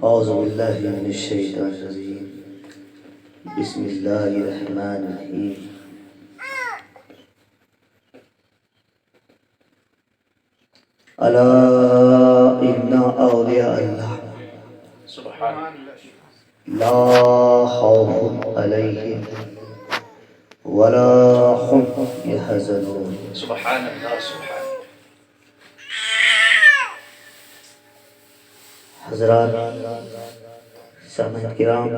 اعوذ باللہ من الشیطان الرجیم بسم اللہ الرحمن الرحیم الا ان اولیاء اللہ لا خوف علیہم ولا هم يحزنون سبحان اللہ سبحان حضرات سامعین کرام،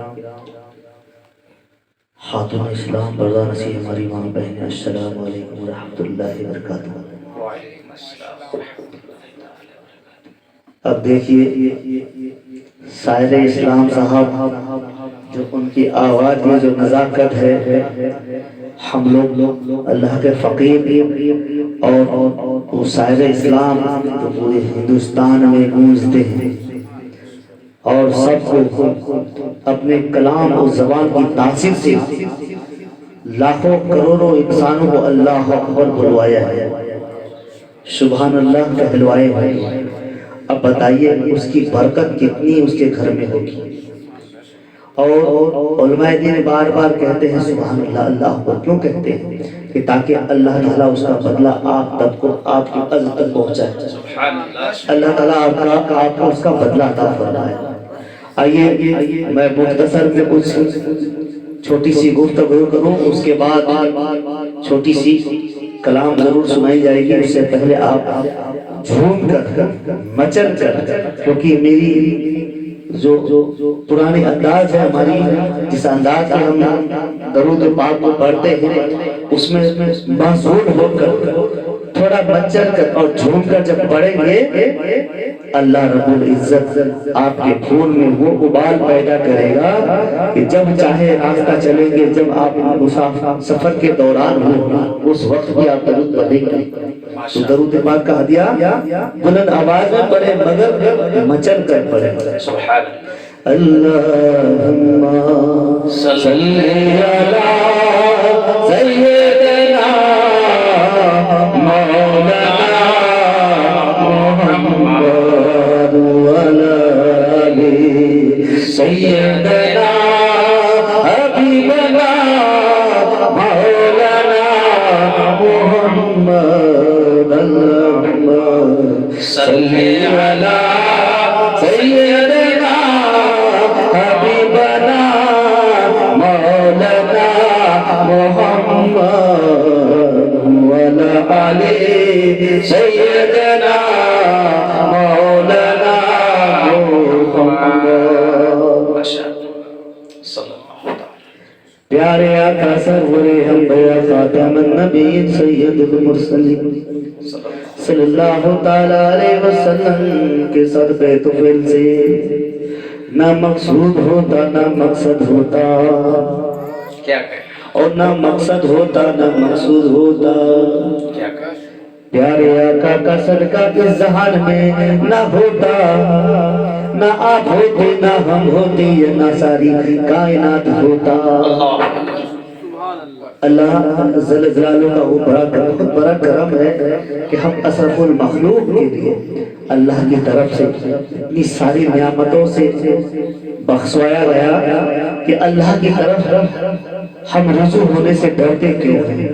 خاتون اسلام بردا نصیح ہماری ماں بہن، السلام علیکم ورحمۃ اللہ وبرکاتہ۔ وعلیکم السلام ورحمۃ اللہ تعالی وبرکاتہ۔ اب دیکھیے سائر اسلام صاحب جو ان کی آواز میں جو نزاکت ہے، ہم لوگ اللہ کے فقیر اور وہ سائر اسلام جو پورے ہندوستان میں گونجتے ہیں اور سب کو اپنے کلام اور زبان کی تاثیر سے لاکھوں کروڑوں انسانوں کو اللہ اکبر بلوایا ہے، سبحان اللہ کہلوائے ہیں۔ اب بتائیے اس کی برکت کتنی اس کے گھر میں ہوگی۔ اور علماء دین بار بار کہتے ہیں سبحان اللہ، اللہ اکبر کیوں کہتے ہیں؟ کہ تاکہ اللہ تعالیٰ اس کا بدلہ آپ تک کو، آپ کی عزت تک پہنچائے، اللہ تعالیٰ آپ کو اس کا بدلہ عطا فرمائے۔ آئیے میں مختصر میں کچھ چھوٹی سی گفتگو کروں، اس کے بعد چھوٹی سی کلام ضرور سنائی جائے گی۔ اس سے پہلے آپ جھوم کر مچل کر، کیونکہ میری جو پرانے انداز ہے ہماری، جس انداز سے ہم درود پاک کو پڑھتے ہیں، اس میں محظوظ ہو کر تھوڑا مچل کر اور جھوم کر جب پڑھیں گے، اللہ رب العزت آپ کے خون میں وہ ابال پیدا کرے گا کہ جب چاہے راستہ چلیں گے، جب آپ سفر کے دوران ہو، اس وقت بھی آپ درود پڑھیں گے۔ تو درود پاک کا ہدیہ بلند آواز میں پڑھیں مگر مچل کر پڑھیں۔ سبحان اللہم صلی علی سیدنا مولانا محمد وعلی آلہ سیدنا حبیبنا مولانا محمد، اللہم صلی علی سیدنا حبیبنا مولانا محمد وعلی آلہ سیدنا مولانا محمد۔ صلی اللہ تعالی پیارے آقا سرور انبیاء خاتم النبیین سید المرسلین صلی اللہ تعالی علیہ وسلم کے صدقے طفیل سے نہ مقصود ہوتا نہ مقصد ہوتا، کیا کہے اور نہ مقصد ہوتا نہ مقصود ہوتا۔ کیا کہے پیارے آقا کا صدقہ اس جہان میں نہ ہوتا، نہ آپ ہوتے نہ ہم ہوتے، یہ نہ ساری کائنات ہوتا۔ اللہ جل جلالہ کا وہ بہت بڑا کرم ہے کہ ہم اشرف المخلوق کے لیے اللہ کی طرف سے اتنی ساری نعمتوں سے بخشوایا گیا کہ اللہ کی طرف ہم رجوع ہونے سے ڈرتے کیوں ہیں؟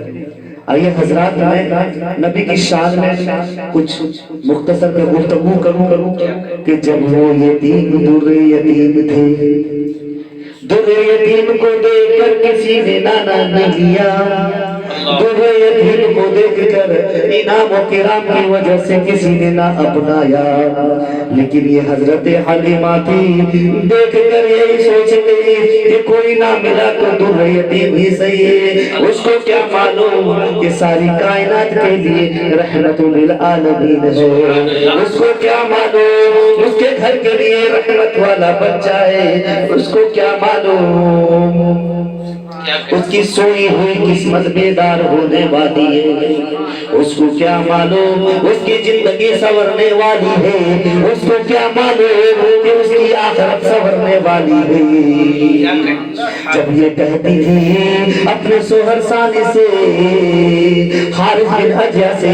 آئیے حضرات، میں نبی کی شان میں کچھ مختصر میں گفتگو کروں کہ جب وہ یتیم در یتیم تھے، در یتیم کو دیکھ کر کسی نے نانا نہیں لیا، در یتیم کو دیکھ کر انعام و کرام کی وجہ سے کسی نے نہ اپنایا، لیکن یہ حضرت حلیمہ تھی، دیکھ کر یہی سوچ گئی کہ کوئی نہ ملا تو در یتیم ہی صحیح ہے۔ اس کو کیا معلوم کہ ساری کائنات کے لیے رحمت للعالمین ہے، اس کو کیا معلوم اس کے گھر کے لیے رحمت والا بچہ ہے، اس کو کیا معلوم اس کی سوئی ہوئی قسمت بیدار ہونے والی ہے، اس کو کیا معلوم اس کی زندگی سنورنے والی ہے، اس کو کیا معلوم کہ اس کی آخرت سنورنے والی ہے۔ جب یہ کہتی تھی اپنے شوہر ثانی سے، حارث بن عجیہ سے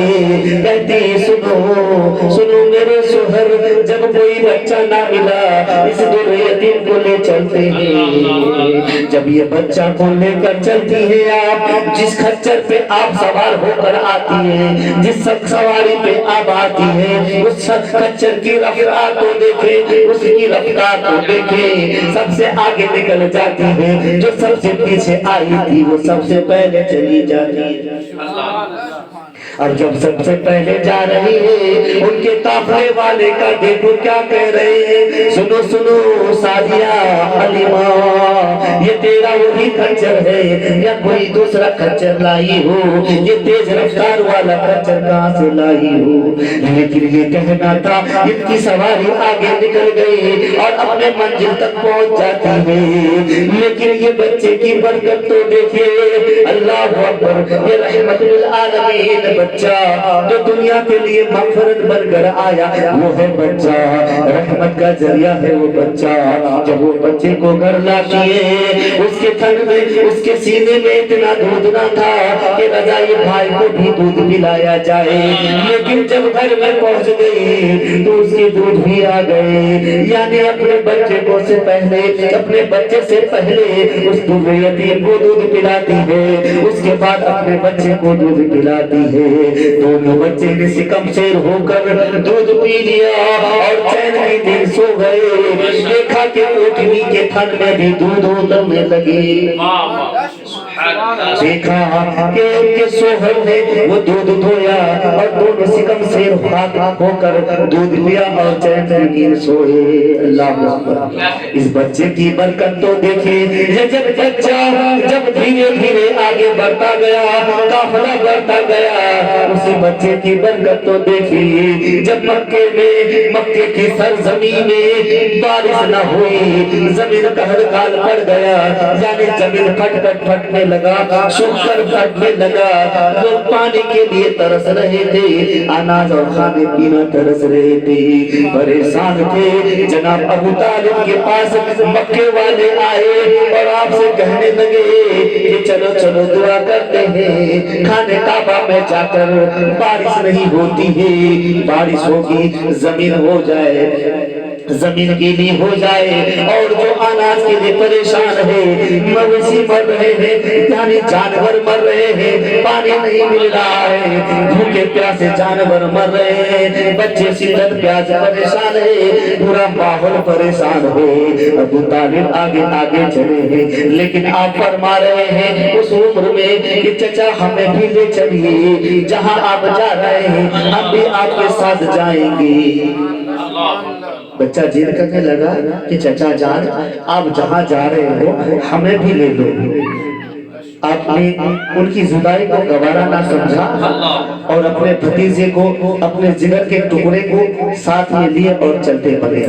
کہتی، سنو سنو میرے شوہر، جب کوئی بچہ نہ ملا اس در یتیم کو لے چلتے ہیں، جب یہ بچہ کو لے کر چلتی ہے آپ، جس خچر پہ آپ سوار ہو کر آتی ہیں، جس سواری پہ آپ آتی ہیں، اس خچر کی رفتار کو دیکھیں، اس کی رفتار کو دیکھیں، سب سے آگے نکل جاتی ہے، جو سب سے پیچھے آئی تھی وہ سب سے پہلے چلی جاتی ہے۔ اور جب سب سے پہلے جا رہی ہے، ان کے قافلے والے کا دیکھو کیا کہہ رہے ہیں، سنو سنو سعدیہ حلیمہ، یہ تیرا وہی خچر ہے یا کوئی دوسرا خچر لائی ہو، یہ تیز رفتار والا خچر کہاں سے لائی ہو؟ لیکن یہ کہنا تھا، ان کی سواری آگے نکل گئی اور اپنے منزل تک پہنچ جاتی ہے، لیکن یہ بچے کی برکت تو دیکھیے، اللہ اکبر، یہ رحمت للعالمین بچہ جو دنیا کے لیے مغفرت بن کر آیا، وہ ہے بچہ رحمت کا ذریعہ ہے وہ بچہ۔ جب وہ بچے کو گھر لاتی ہے، اس کے تھن میں اس کے سینے میں اتنا دودھ نہ تھا کہ رضائی بھائی کو بھی دودھ پلایا جائے، لیکن جب گھر میں پہنچ گئی تو اس کے دودھ بھی آ گئے، یعنی اپنے بچے کو سے پہلے، اپنے بچے سے پہلے اس در یتیم کو دودھ پلاتی ہے، اس کے بعد اپنے بچے کو دودھ پلاتی ہے۔ دونوں بچے نے سکم سیر ہو کر دودھ پی لیا اور چین کی نیند سو گئے، دیکھا کہ اونٹنی کے تھن میں بھی دودھ اترنے لگے، دیکھا کہ ان کے شوہر نے وہ دودھ دھویا اور دونوں سکم سیر ہو کر دودھ پیا اور چین کی نیند سوئے۔ اللہ اکبر، اس بچے کی برکت تو دیکھیں، یہ جب بچہ جب دھیرے دھیرے آگے بڑھتا گیا، قافلہ بڑھتا گیا، اسی بچے کی برکت تو دیکھیں، جب مکے میں، مکے کی سرزمین میں بارش نہ ہوئی، زمین قہر کال پڑ گیا، یعنی زمین پھٹنے لگا، شکر پھٹنے لگا، لوگ پانی کے لیے ترس رہے تھے، اناج اور کھانے پینا ترس رہے تھے، پریشان تھے۔ جناب ابو طالب کے پاس مکے والے آئے اور آپ سے کہنے لگے کہ چلو چلو دعا کرتے ہیں، خانے کعبہ میں جا کر بارش نہیں ہوتی ہے، بارش ہوگی زمین ہو جائے، زمین گیلی ہو جائے، اور جو اناج کے لیے پریشان ہے، مویشی مر رہے ہیں، یعنی جانور مر رہے ہیں، پانی نہیں مل رہا ہے، بھوکے پیاسے جانور مر رہے ہیں، بچے شدت پیاس پریشان ہے، پورا ماحول پریشان ہے۔ ابو طالب آگے آگے چلے ہیں، لیکن آپ فرما رہے ہیں اس عمر میں کہ چچا ہمیں بھی لے چلیے، جہاں آپ جا رہے ہیں ہم بھی آپ کے ساتھ جائیں گے۔ بچہ ضد کرنے لگا کہ چچا جان آپ جہاں جا رہے ہو ہمیں بھی لے لو۔ آپ نے ان کی جدائی کو گوارا نہ سمجھا اور اپنے بھتیجے کو، اپنے جگر کے ٹکڑے کو ساتھ میں لیے اور چلتے پڑے۔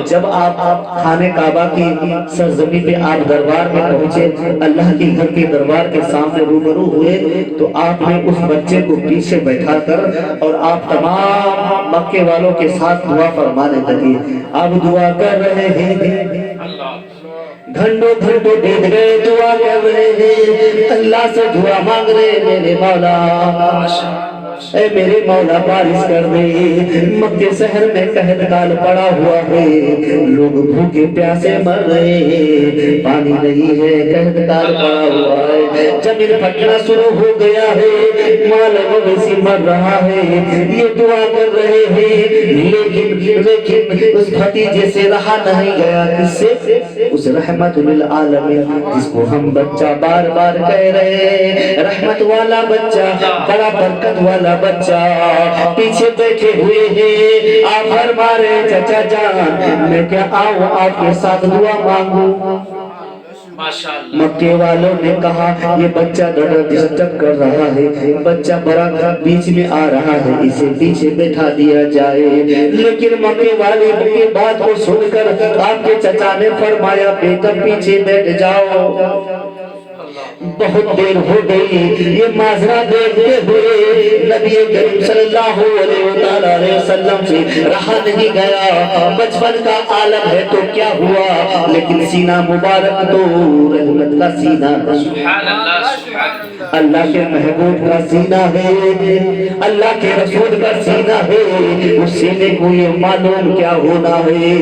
جب آپ خانے کعبہ کی سرزمین پہ آپ دربار میں پہنچے، اللہ کے گھر کے دربار کے سامنے روبرو ہوئے، تو آپ نے اس بچے کو پیچھے بیٹھا کر اور آپ تمام مکے والوں کے ساتھ دعا فرمانے لگے۔ آپ دعا کر رہے ہیں، گھنٹوں گھنٹوں بیت گئے، دعا کر رہے ہیں، اللہ سے دعا مانگ رہے، میرے مولا اے میرے مولا بارش کر دے، مکے شہر میں قحط کال پڑا ہوا ہے، لوگ بھوکے پیاسے مر رہے ہیں، پانی نہیں ہے، قحط کال پڑا ہوا ہے، زمین پھٹنا شروع ہو گیا ہے، مال مویشی مر رہا ہے، یہ دعا کر رہے ہیں، لیکن اس بھتیجے سے رہا نہیں گیا، کس سے؟ اس رحمت للعالمین جس کو ہم بچہ بار بار کہہ رہے ہیں، رحمت والا بچہ، بڑا برکت والا بچہ، پیچھے بیٹھے ہوئے ہیں۔ آپ فرما رہے چچا جان میں کیا آؤں آپ کے ساتھ دعا مانگوں؟ مکے والوں نے کہا یہ بچہ ڈسٹرب کر رہا ہے، بچہ بڑا بیچ میں آ رہا ہے، اسے پیچھے بیٹھا دیا جائے۔ لیکن مکے والے کی بات کو سن کر آپ کے چچا نے فرمایا بیٹا پیچھے بیٹھ جاؤ۔ بہت دیر ہو گئی، یہ ماجرا دیکھتے ہوئے نبی کریم صلی اللہ علیہ وسلم سے رہا نہیں گیا۔ بچپن کا عالم ہے تو کیا ہوا، لیکن سینہ مبارک تو رحمت کا سینہ ہے، سبحان اللہ سبحان اللہ اللہ کے محبوب کا سینہ ہے، اللہ کے رسول کا سینہ ہے، اس سینے کو یہ معلوم کیا ہونا ہے۔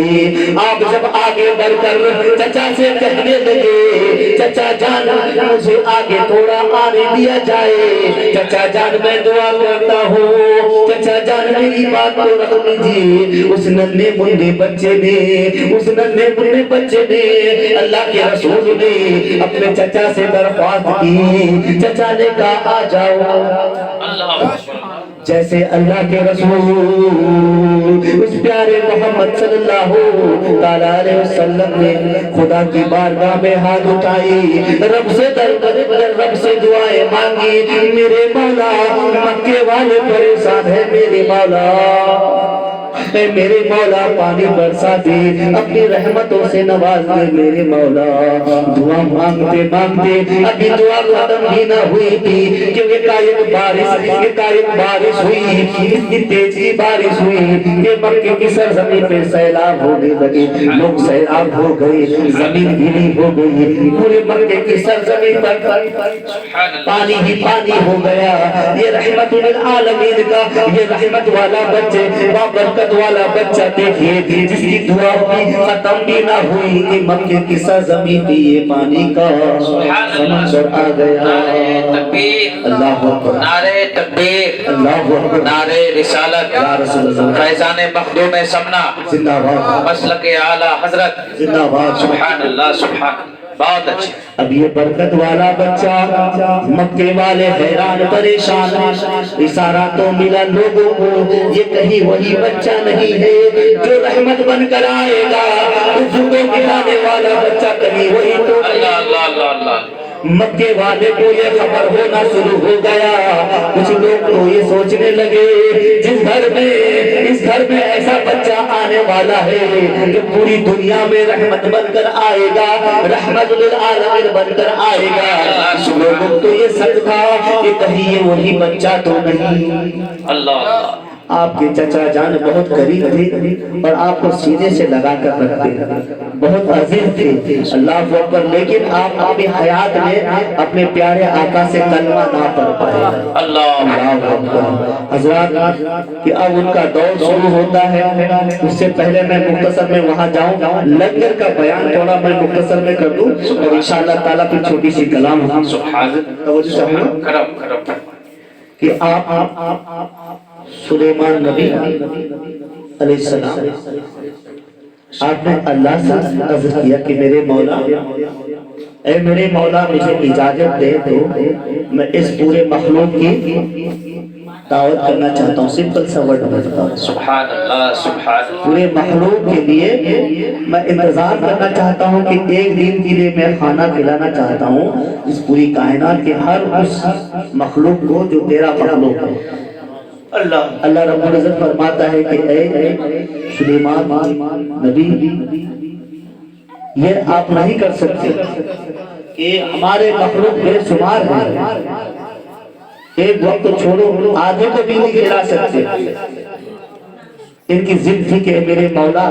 آپ جب آگے بڑھ کر چچا سے کہنے لگے، چچا جان مجھے آگے تھوڑا آنے دیا جائے، چچا جان میں دعا کرتا ہوں، چچا جان میری بات تو رکھ لیجیے۔ اس ننھے منڈے بچے نے اللہ کے رسول نے اپنے چچا سے درخواست کی، چچا نے کہا آ جاؤ۔ اللہ اکبر جیسے اللہ کے رسول اس پیارے محمد صلی اللہ علیہ وسلم نے خدا کی بارگاہ میں ہاتھ اٹھائی، رب سے دعائیں مانگی، میرے مولا مکے والے پریشان ہیں، میرے مولا پانی برسا دے، اپنی رحمتوں سے نواز دے میرے مولا۔ دعا مانگتے مانگتے ابھی دعا ختم بھی نہ ہوئی تھی کہ ایک بارش ہوئی، اتنی تیز کی بارش ہوئی کہ مکے کی سرزمین پہ سیلاب ہونے لگے، لوگ سیلاب ہو گئے، زمین گیلی ہو گئی، پورے مکے کی سرزمین پر پانی ہی پانی ہو گیا۔ یہ رحمت للعالمین کا یہ رحمت والا بچے برکت والا بچہ دیکھیے، جس کی دعا بھی ختم بھی نہ ہوئی کہ مکے کی سرزمین پہ یہ پانی کا سمندر آ گیا۔ اللہ اکبر، نعرہ تکبیر، اللہ اکبر، نعرہ رسالت، یا رسول اللہ، فیضان مخدوم سمنا، زندہ باد، مسلک اعلی حضرت، زندہ باد، سبحان اللہ سبحان اللہ، بہت اچھے۔ اب یہ برکت والا بچہ، مکے والے حیران پریشان، اشارہ تو ملا لوگوں کو، یہ کہیں وہی بچہ نہیں ہے جو رحمت بن کر آئے گا، رزق کو گرانے والا بچہ کہیں وہی تو نہیں۔ اللہ اللہ اللہ اللہ، مکے والے کو یہ خبر ہونا شروع ہو گیا، کچھ لوگ تو یہ سوچنے لگے اس گھر میں ایسا بچہ آنے والا ہے کہ پوری دنیا میں رحمت بن کر آئے گا، رحمت للعالمین بن کر آئے گا۔ لوگوں تو یہ شک تھا کہ کہیں یہ وہی بچہ تو نہیں۔ اللہ اللہ، آپ کے چچا جان بہت قریب تھے اور آپ کو سینے سے لگا کر رکھتے، بہت عزیز تھے، اللہ اکبر، لیکن آپ اپنی حیات میں اپنے پیارے آقا سے کلمہ نہ پڑھ پائے۔ اللہ اکبر حضرات کہ اب ان کا دور شروع ہوتا ہے، اس سے پہلے میں مختصر میں وہاں جاؤں، لنگر کا بیان تھوڑا میں مختصر میں کر دوں اور انشاءاللہ تعالیٰ پھر چھوٹی سی کلام سبحان توجہ چاہوں کرم کرم کہ آپ سلیمان نبی علیہ السلام آپ نے اللہ سے عرض کیا کہ میرے مولا، اے میرے مولا مجھے اجازت دے تو میں اس پورے مخلوق کی دعوت کرنا چاہتا ہوں، سمپل سا ورڈ بتاتا ہوں، سبحان اللہ سبحان اللہ، پورے مخلوق کے لیے میں انتظام کرنا چاہتا ہوں کہ ایک دن کے لیے میں کھانا کھلانا چاہتا ہوں اس پوری کائنات کے ہر اس مخلوق کو جو تیرا مخلوق ہے۔ اللہ رب العزت فرماتا ہے کہ اے سلیمان نبی، یہ آپ نہیں کر سکتے کہ ہمارے مخلوق بے شمار ہیں، ایک وقت چھوڑو آدھے کو بھی نہیں کھلا سکتے۔ ان کی ضد تھی کہ میرے مولا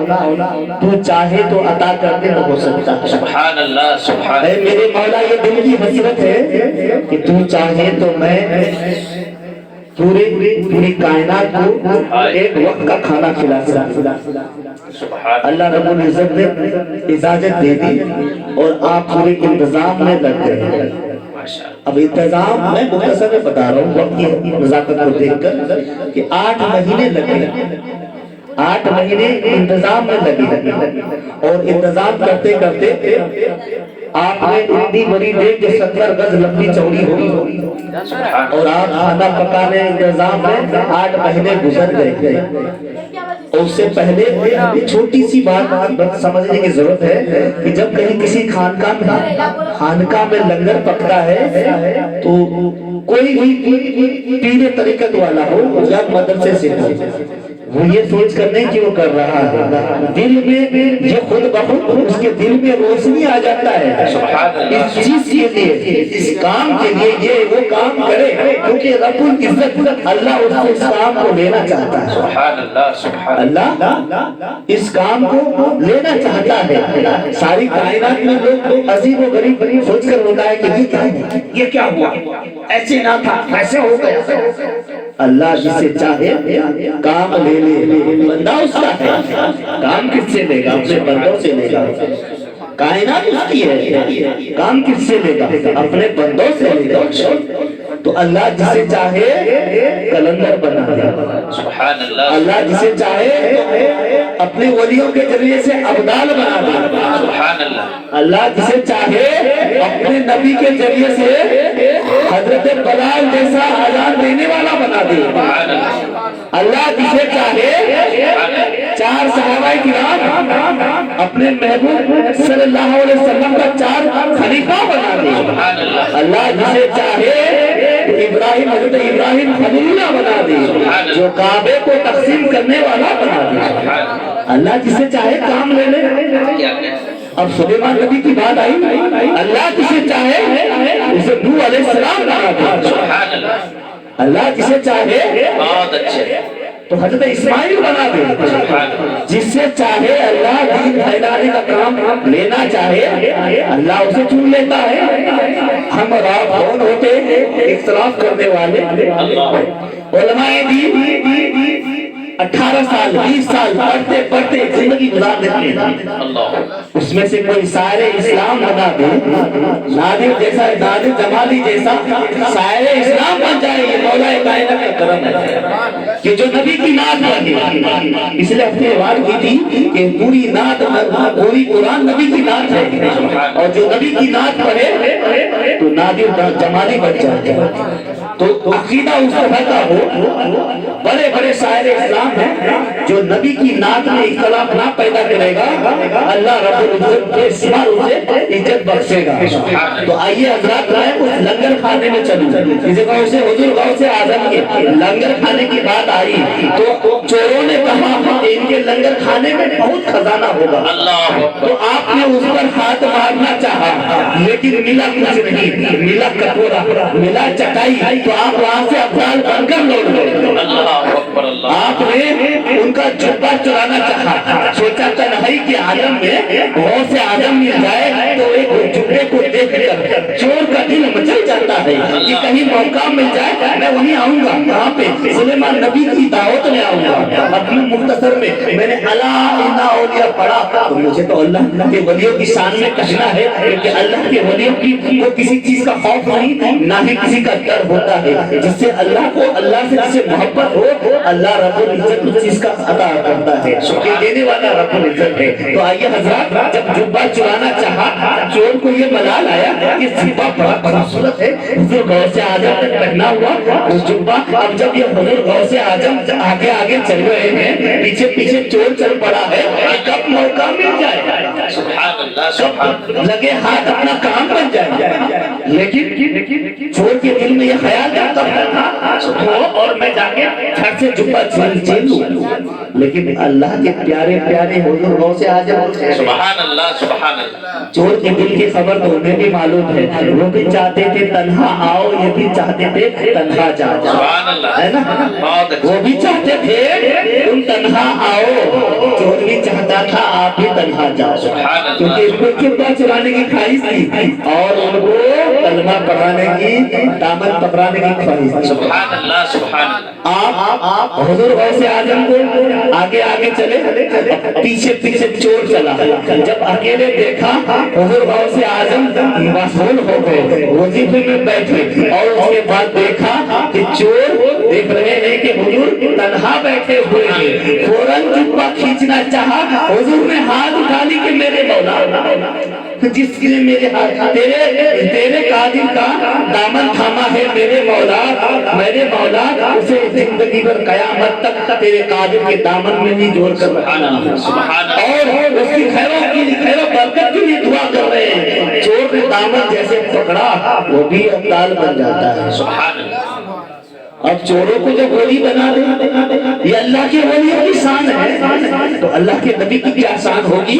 تو چاہے تو عطا کر دے تو ہو سکتا ہے۔ سبحان اللہ سبحان اے میرے مولا یہ دل کی حسرت ہے کہ تو چاہے تو میں پوری کائنات کو ایک وقت کا کھانا کھلا سکتا۔ سبحان اللہ رب العزت نے اجازت دے دی اور آپ پورے انتظام میں لگ گئے۔ اب انتظام میں مختصر میں بتا رہا ہوں وقت کی نزاکت کو دیکھ کر کہ 8 مہینے لگے، 8 مہینے انتظام میں لگے اور انتظام کرتے کرتے آپ نے اتنی بڑی دیکھ کہ 70 گز لمبی چوڑی ہوئی اور آپ کھانا پکانے انتظام میں 8 مہینے گزر گئے۔ اور اس سے پہلے چھوٹی سی بات سمجھنے کی ضرورت ہے کہ جب کہیں کسی خانقاہ میں لنگر پکتا ہے تو کوئی بھی پینے طریقت والا ہو یا مدرسے سے ہو، وہ یہ سوچ کر نہیں کہ وہ کر رہا ہے، دل میں یہ خود بخود اس کے دل میں روشنی آ جاتا ہے اس چیز کے لیے، اس کام کے لیے یہ وہ کام کرے، کیونکہ رب العزت اللہ اس سے اس کام کو لینا چاہتا ہے۔ سبحان اللہ، سبحان اللہ اس کام کو لینا چاہتا ہے۔ ساری کائنات میں لوگ عجیب و غریب سوچ کر ہوتا ہے کہ یہ کیا ہے، یہ کیا ہوا، ایسے نہ تھا ایسے ہو گیا۔ اللہ جسے چاہے کام لے لے، بندہ اس کا ہے، کام کس سے لے گا؟ اپنے بندوں سے لے گا۔ کائنات اس کی ہے، کام کس سے لے گا؟ اپنے بندوں سے لے گا۔ تو اللہ جسے چاہے کلندر بنا دے، سبحان اللہ، اللہ جسے چاہے اپنے ولیوں کے ذریعے سے ابدال بنا دے، سبحان اللہ، اللہ جسے چاہے اپنے نبی کے ذریعے سے حضرت بلال جیسا اذان دینے والا بنا دے، سبحان اللہ، اللہ جسے چاہے چار صحابہ کرام اپنے محبوب صلی اللہ علیہ وسلم کا چار خلیفہ بنا دے، سبحان اللہ، اللہ جسے چاہے ابراہیم حضرت ابراہیم خلیل اللہ بنا دے، جو کعبے کو تقسیم کرنے والا بنا دے۔ اللہ جسے چاہے کام لے لے۔ کیا کہتے ہیں؟ اب سلیمان نبی کی بات آئی، اللہ جسے چاہے اسے نوح علیہ السلام بنا دے، سبحان اللہ، اللہ جسے چاہے بہت اچھے، تو حضرت اسماعیل بنا دے، جس سے چاہے اللہ دین پھیلانے کا کام لینا چاہے اللہ اسے چن لیتا ہے۔ ہم اور آپ کون ہوتے اختلاف کرنے والے؟ علماء دین 18 سال 20 سال پڑھتے پڑھتے زندگی گزار دیتے ہیں، اللہ، اس میں سے کوئی شاعر اسلام بنا دے، نادر جیسا، نادر جمالی جیسا شاعر اسلام بن جائے، یہ مولا کائنات کا کرم ہے کہ جو نبی کی نعت پڑھے۔ اس لیے ہفتے بات کی تھی کہ پوری نعت، پوری قرآن نبی کی نعت ہے، اور جو نبی کی نعت پڑھے تو نادر جمالی بن جاتے ہیں۔ تو عقیدہ اس طرح کا ہو، بڑے بڑے شاعر اسلام ہیں جو نبی کی نعت میں اختلاف نہ پیدا کرے گا، اللہ رب العزت کے سوا اسے عزت بخشے گا۔ تو آئیے حضرات میں اس لنگر کھانے میں چلوں، جسے گاؤں سے حضور گاؤں سے اعظم کے لنگر کھانے کی بات آئی تو چوروں نے کہا ان کے لنگر کھانے میں بہت خزانہ ہوگا، تو آپ نے اس پر ہاتھ مارنا چاہا لیکن ملا کچھ نہیں، ملا کٹورا، ملا چٹائی، تو آپ وہاں سے ابدال بن کر لوٹ گئے۔ آپ نے ان کا جبہ چرانا چاہا، سوچا تنہائی کے عالم میں بہت سے آدم مل جائے تو ایک جبے کو دیکھ کر چور کا دل مچل جاتا ہے کہ کہیں موقع مل جائے میں وہیں آؤں گا، کہاں پہ؟ سلیمان نبی کی دعوت میں آؤں گا۔ اپنے مختصر میں میں نے الا ان اولیاء پڑھا تو مجھے تو اللہ کے ولیوں کی شان میں کہنا ہے کہ اللہ کے ولیوں کی وہ کسی چیز کا خوف نہیں، نہ ہی کسی کا ڈر ہوتا ہے، جس سے اللہ کو، اللہ سے جسے محبت ہو اللہ رب العزت اس چیز کا عطا کرتا ہے، یہ دینے والا رب العزت ہے۔ تو آئیے حضرات، جب جبہ چرانا چاہا چور کو یہ ملال آیا کہ جبہ بڑا خوبصورت ہے، حضور غوث اعظم تک پہنا ہوا اس جبہ۔ اب جب یہ حضور غوث اعظم آگے آگے چل رہے ہیں، پیچھے پیچھے چور چل پڑا ہے، کب موقع مل جائے، سبحان اللہ، سبحان اللہ، لگے ہاتھ اپنا کام بن جائے، لیکن چور کے دل میں یہ خیال جاتا ہے اور میں جا کے چھٹ سے جبہ چھین لوں، لیکن اللہ کے پیارے پیارے حضور غوث اعظم سبحان اللہ، سبحان اللہ، چور کے دل کی خبر تو انہیں بھی معلوم ہے، وہ بھی چاہتے تھے تنہا آؤ، یہ بھی چاہتے تھے تنہا جاؤ، سبحان اللہ، ہے نا؟ بہت اچھا، وہ بھی چاہتے تھے تم تنہا آؤ، چور بھی چاہتا تھا آپ بھی تنہا جاؤ، کیونکہ ان کو جبہ چرانے کی خواہش تھی اور ان کو کلمہ پڑھانے کی، دامن پکڑانے کی خواہش تھی۔ سبحان اللہ، سبحان اللہ، آپ حضور غوث اعظم کو آگے آگے چلے، پیچھے پیچھے چور چلا، جب اکیلے دیکھا حضور غوث اعظم مشغول ہو گئے، وظیفے میں بیٹھے، اور اس کے بعد دیکھا کہ چور دیکھ رہے ہیں کہ حضور تنہا بیٹھے ہوئے ہیں، فوراً جبہ کھینچنا چاہا، حضور نے ہاتھ اٹھا لی کہ میرے مولا، جس نے میرے ہاتھ تیرے قادر کا دامن تھاما ہے میرے مولا اسے زندگی بھر قیامت تک تیرے قادر کے دامن میں نہیں جوڑ کر رکھنا، اور اس کی خیر و برکت کے لیے دعا کر رہے ہیں۔ چور نے دامن جیسے پکڑا وہ بھی ابدال بن جاتا ہے۔ سبحان اللہ، اب چوروں کو جب ولی بنا دے، یہ اللہ کے ولیوں کی شان ہے، تو اللہ کے نبی کی کیا شان ہوگی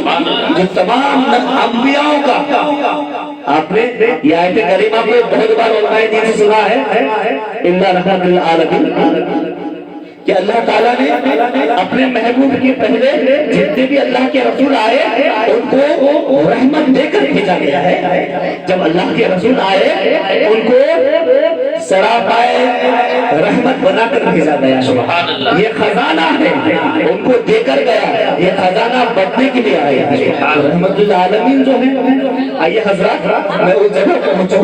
جو تمام انبیاءوں کا۔ آپ نے یہ آیت کریمہ کو بہت بار علماء دین سے سنا ہے، اِنَّا رَحْمَةُ لِلْعَالَمِينَ، کہ اللہ تعالیٰ نے اپنے محبوب کے پہلے جتنے بھی اللہ کے رسول آئے ان کو رحمت دے کر بھیجا گیا ہے۔ جب اللہ کے رسول آئے ان کو سراپائے رحمت بنا کر بھیجا گیا۔ سبحان اللہ، یہ خزانہ ہے، ان کو دے کر گیا، یہ خزانہ بڑھنے کے لیے آیا ہے۔ رحمت للعالمین جو ہے، آئیے حضرات میں اس جگہ پہنچوں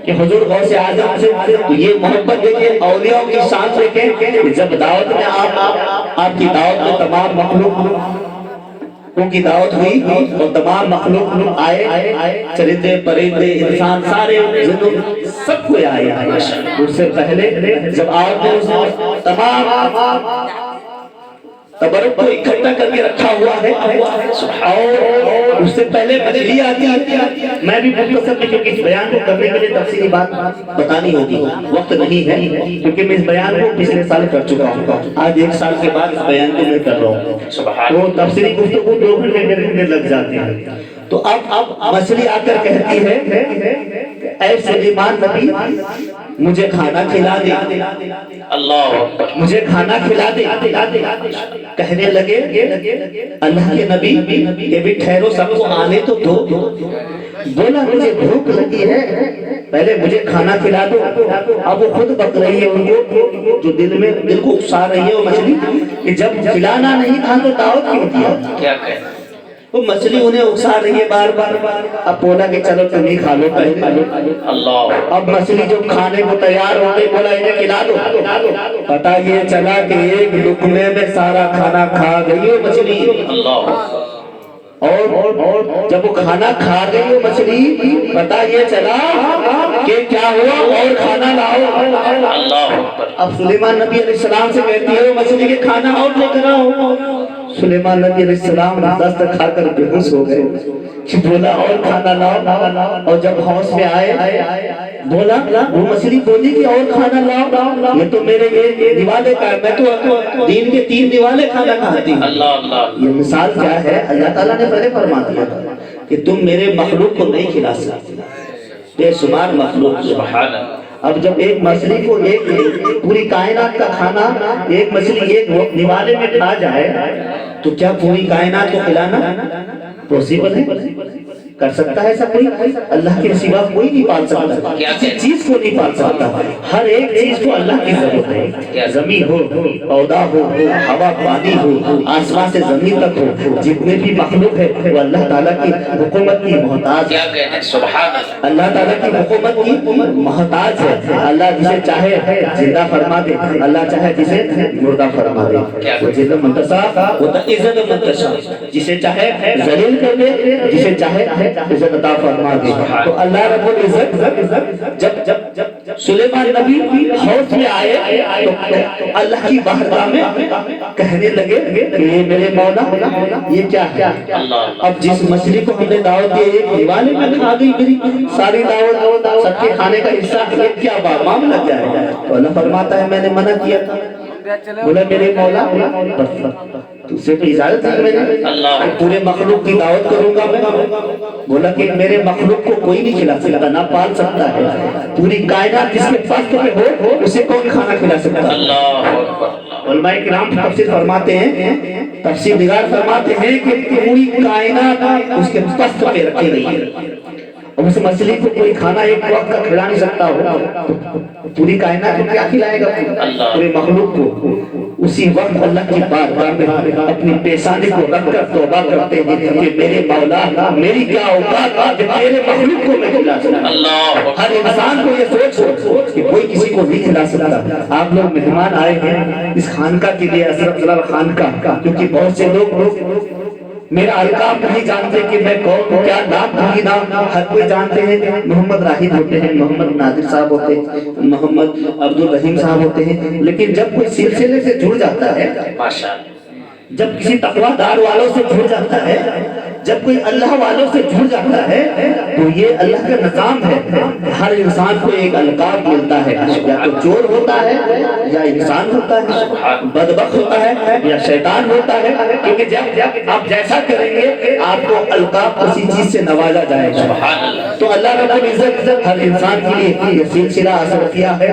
کہ حضور غوث اعظم سے یہ محبت دیکھیں، اولیاء کی شان دیکھیں، جب دعوت میں آپ کی دعوت میں تمام مخلوق کی دعوت ہوئی اور تمام مخلوق آئے، چرندے پرندے انسان سارے سب کوئی آئے۔ اس سے پہلے جب آپ نے تمام تبرک کو اکٹھا کر کے رکھا ہوا ہے، اور اس سے پہلے مچھلی آتی ہے۔ میں بھی مختصر میں کیونکہ اس بیان کو کرنے کے لیے تفصیلی بات بتانی ہوگی، وقت نہیں ہے، کیونکہ میں اس بیان کو پچھلے سال کر چکا ہوں، آج 1 سال کے بعد اس بیان کو میں کر رہا ہوں، تو تفصیلی گفتگو 2 گھنٹے لگ جاتے ہیں۔ تو اب مچھلی آ کر کہتی ہے، اے سلیمان نبی مجھے کھانا کھلا دے، اللہ اکبر، مجھے کھانا کھلا دے۔ کہنے لگے اللہ کے نبی کہ بھی ٹھہرو، سب کو آنے تو دو۔ بولا مجھے بھوک لگی ہے، پہلے مجھے کھانا کھلا دو۔ اب وہ خود بک رہی ہے، ان کو جو دل کو اکسا رہی ہے وہ مچھلی کہ جب کھلانا نہیں تھا تو دعوت کیوں دیا؟ کیا کہنا، وہ مچھلی انہیں اکسا رہی ہے بار بار۔ اب بولا کہ چلو تم ہی کھا لو پہلے۔ اللہ، اب مچھلی جو کھانے کو تیار ہو گئی، بولا انہیں کھلا دو۔ پتہ یہ چلا کہ ایک لقمے میں سارا کھانا کھا گئی وہ مچھلی، اللہ، اور جب وہ کھانا کھا گئی وہ مچھلی، پتہ یہ چلا کہ کیا ہوا، اور کھانا لاؤ۔ اللہ اکبر، اب سلیمان نبی علیہ السلام سے کہتی ہے وہ مچھلی کے کھانا اور لے کر آؤ۔ سلیمان نبی علیہ السلام دست کھا کر بے ہوش ہو گئے کہ بولا اور کھانا لاؤ، اور جب ہوش میں آئے بولا وہ مچھلی بولی کہ اور کھانا لاؤ، یہ تو میرے یہ نوالے کا ہے، میں تو دین کے 3 نوالے کھانا کھاتی ہوں۔ اللہ، اللہ، یہ مثال کیا ہے؟ اللہ تعالیٰ نے پہلے فرما دیا کہ تم میرے مخلوق کو نہیں کھلا سکتے، بے شمار مخلوق۔ سبحان اللہ، اب جب ایک مچھلی کو ایک پوری کائنات کا کھانا ایک مچھلی ایک نوالے میں کھا جائے تو کیا پوری کائنات کو کھلانا پوسیبل ہے؟ کر سکتا ہے ایسا کوئی؟ اللہ کے سوا کوئی نہیں پال سکتا، کسی چیز کو نہیں پال سکتا۔ ہر ایک چیز کو اللہ کی ضرورت ہے، زمین ہو، پودا ہو، ہوا پانی ہو، آسمان سے زمین تک ہو، جتنے بھی مخلوق ہے وہ اللہ تعالیٰ کی حکومت کی محتاج کیا کہنا، سبحان اللہ، اللہ تعالیٰ کی حکومت کی محتاج ہے۔ اللہ جسے چاہے زندہ فرما دے، اللہ چاہے جسے مردہ فرما دے۔ وہ جل منتشا وہ عزت منتشا، جسے چاہے ذلیل کر دے، جسے چاہے عزت عطا فرما دے۔ تو اللہ رب العزت جب سلیمان نبی ہوش میں آئے تو اللہ کی بارگاہ میں کہنے لگے کہ یہ میرے مولا یہ کیا ہے؟ اب جس مچھلی کو ہم نے دعوت دی ایک دیوانے میں کھا گئی میری ساری دعوت، سب کے کھانے کا حصہ، یہ کیا معاملہ کیا ہے؟ تو اللہ فرماتا ہے میں نے منع کیا تھا۔ بولا میرے مولا تجھ سے تو اجازت ہے میں نے کہ پورے مخلوق کی دعوت کروں گا میں۔ بولا کہ میرے مخلوق کو کوئی نہیں کھلا سکتا، نہ پال سکتا ہے، پوری کائنات جس کے پاس پہ ہو اسے کون کھانا کھلا سکتا؟ اللہ اکبر۔ علماء کرام تفسیر فرماتے ہیں، تفسیر نگار فرماتے ہیں کہ پوری کائنات اس کے پاس پہ رکھی گئی ہے، اور اس مچھلی کو کوئی کھانا ایک وقت کا کھلا نہیں سکتا ہو، پوری کائنات کو کیا کھلائے گا؟ پورے مخلوق کو۔ اسی وقت اللہ کی بارگاہ میں اپنی پیشانی کو رکھ کر توبہ کرتے ہیں کہ میرے مولا میری کیا اوقات کہ تیرے مخلوق کو میں کھلا سکتا۔ ہر انسان کو یہ سوچ کہ کوئی کسی کو نہیں کھلا سکتا۔ آپ لوگ مہمان آئے ہیں اس خانقاہ کے لیے، حضرت جلال خانقاہ، کیونکہ بہت سے لوگ میرا القاب نہیں جانتے کہ میں کون ہوں، کیا نام کی نام ہر کوئی جانتے ہیں۔ محمد راہید ہوتے ہیں، محمد نادر صاحب ہوتے ہیں، محمد عبد الرحیم صاحب ہوتے ہیں، لیکن جب کوئی سلسلے سے جڑ جاتا ہے جب کسی تقوی دار والوں سے جڑ جاتا ہے، جب کوئی اللہ والوں سے جڑ جاتا ہے، تو یہ اللہ کا نظام ہے کہ ہر انسان کو ایک القاب ملتا ہے، یا تو چور ہوتا ہے یا انسان ہوتا ہے، بدبخت ہوتا ہے یا شیطان ہوتا ہے، کیونکہ جب آپ جیسا کریں گے آپ کو القاب اسی چیز سے نوازا جائے گا۔ تو اللہ رب العزت ہر انسان کے لیے یہ سلسلہ اثر کیا ہے،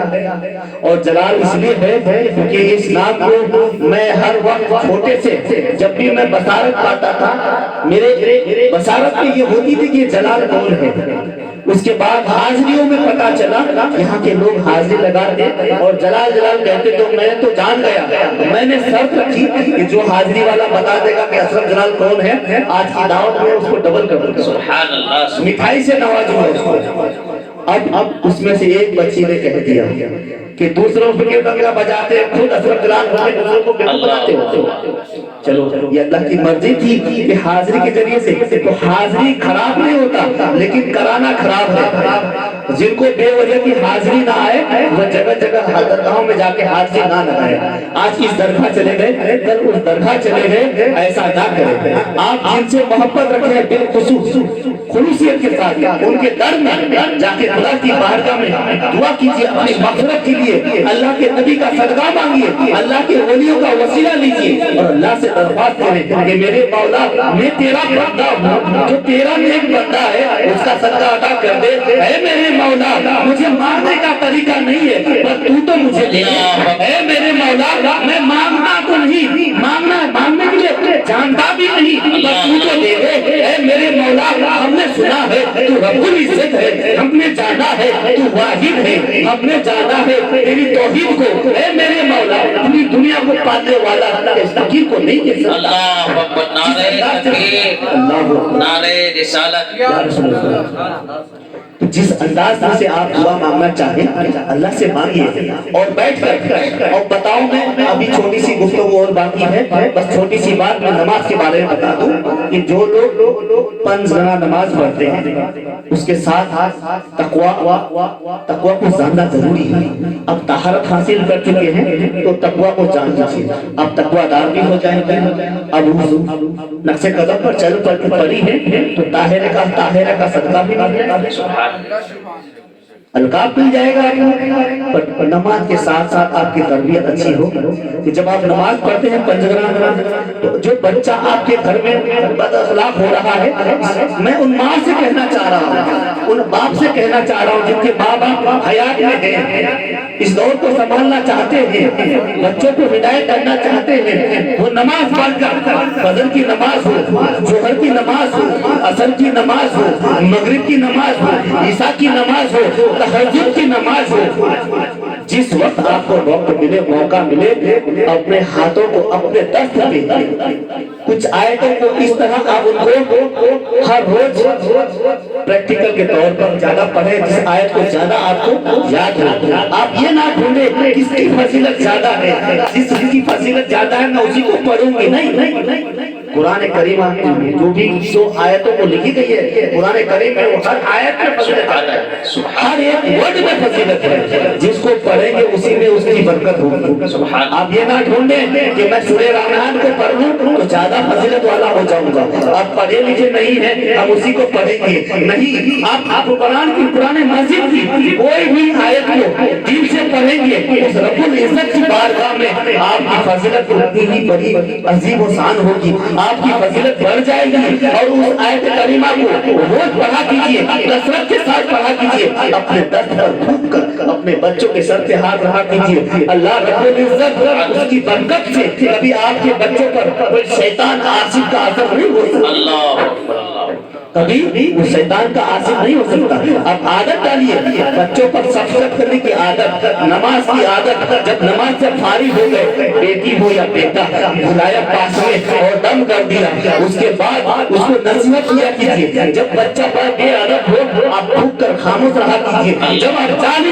اور جلال اس لیے ہے کہ اس نام کو میں ہر وقت چھوٹے سے جب بھی میں بصارت پاتا تھا، میرے بصارت میں یہ ہوتی تھی کہ جلال کون ہے۔ اس کے بعد حاضریوں میں پتا چلا یہاں کے لوگ حاضری لگاتے اور جلال جلال کہتے، تو میں تو جان گیا، میں نے شرط رکھی کہ جو حاضری والا بتا دے گا کہ اشرف جلال کون ہے، آج کی دعوت میں اس کو ڈبل کر دوں گا، سبحان اللہ، مٹھائی سے نوازوں گا اس کو۔ اب اس میں سے ایک بچی نے کہہ دیا کہ دوسروں کے ڈنگا بجاتے خود اشرف جلال ہوتے دوسروں کو بیوقوف بناتے ہو۔ چلو یہ اللہ کی مرضی تھی کہ حاضری کے ذریعے سے، تو حاضری خراب نہیں ہوتا لیکن کرانا خراب ہے۔ جن کو بے وجہ کی حاضری نہ آئے وہ جگہ جگہ درگاہوں میں جا کے حاضری نہ لگائے۔ آج اس درگاہ چلے گئے، کل اس درگاہ چلے گئے، ایسا نہ کریں۔ آپ جن سے محبت رکھیں بالخصوص خلوصیت کے ساتھ ان کے در میں جا کے خدا کی بارگاہ میں دعا کیجیے، اپنی مغفرت کے لیے اللہ کے نبی کا صدقہ مانگیے، اللہ کے ولیوں کا وسیلہ لیجیے اور اللہ سے درخواست کریں کہ میرے مولا میں تیرا بندہ ہوں، جو تیرا نیک بندہ ہے اس کا صدقہ ادا کر دے۔ اے میرے مولا مجھے مانگنے کا طریقہ نہیں ہے پر تو مجھے دے دے۔ اے میرے مولا میں مانگنا تو نہیں، مانگنے کے لیے جانتا بھی نہیں پر تو دے دے۔ اے میرے مولا ہم نے سنا ہے تو رب العزت ہے، ہم نے جانا ہے تو واحد ہے، ہم نے جانا ہے تیری توحید کو۔ اے میرے مولا پوری دنیا کو پالنے والا اس فقیر کو نہیں دے سکتا۔ اللہ اکبر، نعرہ تکبیر، نعرہ رسالت۔ یا رسول اللہ، تو جس انداز سے آپ دعا مانگنا چاہیں اللہ سے مانگیے اور بیٹھ کر۔ اور بتاؤں میں ابھی چھوٹی سی گفتگو اور باقی ہے، بس چھوٹی سی بات میں نماز کے بارے میں بتا دوں کہ جو لوگ 5 گنا نماز پڑھتے ہیں اس کے ساتھ تقوی کو جاننا ضروری ہے۔ اب طہارت حاصل کر چکے ہیں تو تقوی کو جان لیجیے، اب تقوی دار بھی ہو جائیں گے۔ اب نقش قدم پر چل پڑی ہے تو طاہرہ کا صدقہ بھی ملے گا، القاب مل جائے گا آپ کو۔ نماز کے ساتھ ساتھ آپ کی تربیت اچھی ہو کہ جب آپ نماز پڑھتے ہیں 5 گنا، تو جو بچہ آپ کے گھر میں بد اخلاق ہو رہا ہے، میں ان ماں سے کہنا چاہ رہا ہوں، ان باپ سے کہنا چاہ رہا ہوں جن کے ماں باپ حیات میں ہیں، اس دور کو سنبھالنا چاہتے ہیں، بچوں کو ہدایت کرنا چاہتے ہیں، وہ نماز پڑھ کر فجر کی نماز ہو، ظہر کی نماز ہو، عصر کی نماز ہو، مغرب کی نماز ہو، عشاء کی نماز ہو، تہجد کی نماز ہو، جس وقت آپ کو وقت ملے، موقع ملے، اپنے ہاتھوں کو اپنے دست پہ کچھ آیتوں کو اس طرح آپ ان کو ہر روز پریکٹیکل کے طور پر زیادہ پڑھیں جس آیت کو زیادہ آپ کو یاد ہو۔ آپ یہ نہ ڈھونڈیں کس کی فضیلت زیادہ ہے، جس کی فضیلت زیادہ ہے میں اسی کو پڑھوں گی، نہیں۔ قرآن کریم جو بھی جو آیتوں کو لکھی گئی ہے قرآن کریم میں وہ ہر آیت میں فضیلت آتا ہے، ہر ایک ورڈ میں فضیلت ہے، جس کو پڑھیں گے اسی میں اس کی برکت ہوگی۔ آپ یہ نہ ڈھونڈیں کہ میں سورہ رحمان کو پڑھ لوں تو زیادہ فضیلت والا ہو جاؤں گا، آپ پڑھے لیجیے، نہیں ہے ہم اسی کو پڑھیں گے، نہیں، آپ قرآن مجید کی کوئی بھی آیت کو دل سے پڑھیں گے اس رب العزت کی بارگاہ میں آپ کی فضیلت اتنی ہی بڑی عظیم و شان ہوگی، آپ کی فضیلت بڑھ جائے گی۔ اور اس آیت کریمہ کو روز پڑھا کیجیے، کثرت کے ساتھ پڑھا کیجیے، اپنے دست پر تھوک کر اپنے بچوں کے سر پہ ہاتھ رکھا کیجیے، اللہ رب العزت اس کی برکت سے کبھی آپ کے بچوں پر کوئی شیطان عاصف کا اثر نہیں ہو سکتا، کبھی وہ شیطان کا عاصف نہیں ہو سکتا۔ اب عادت ڈالیے بچوں پر صفقت کرنے کی عادت، نماز کی عادت، جب نماز سے فارغ ہو گئے، بیٹی ہو یا بیٹا، بلایا پاس میں اور دم کر دیا، اس کے بعد اس کو نصیحت کیا کیجیے، جب بچہ پر بے ادب ہو آپ بھوک کر خاموش رہا کیجیے، جب آپ 40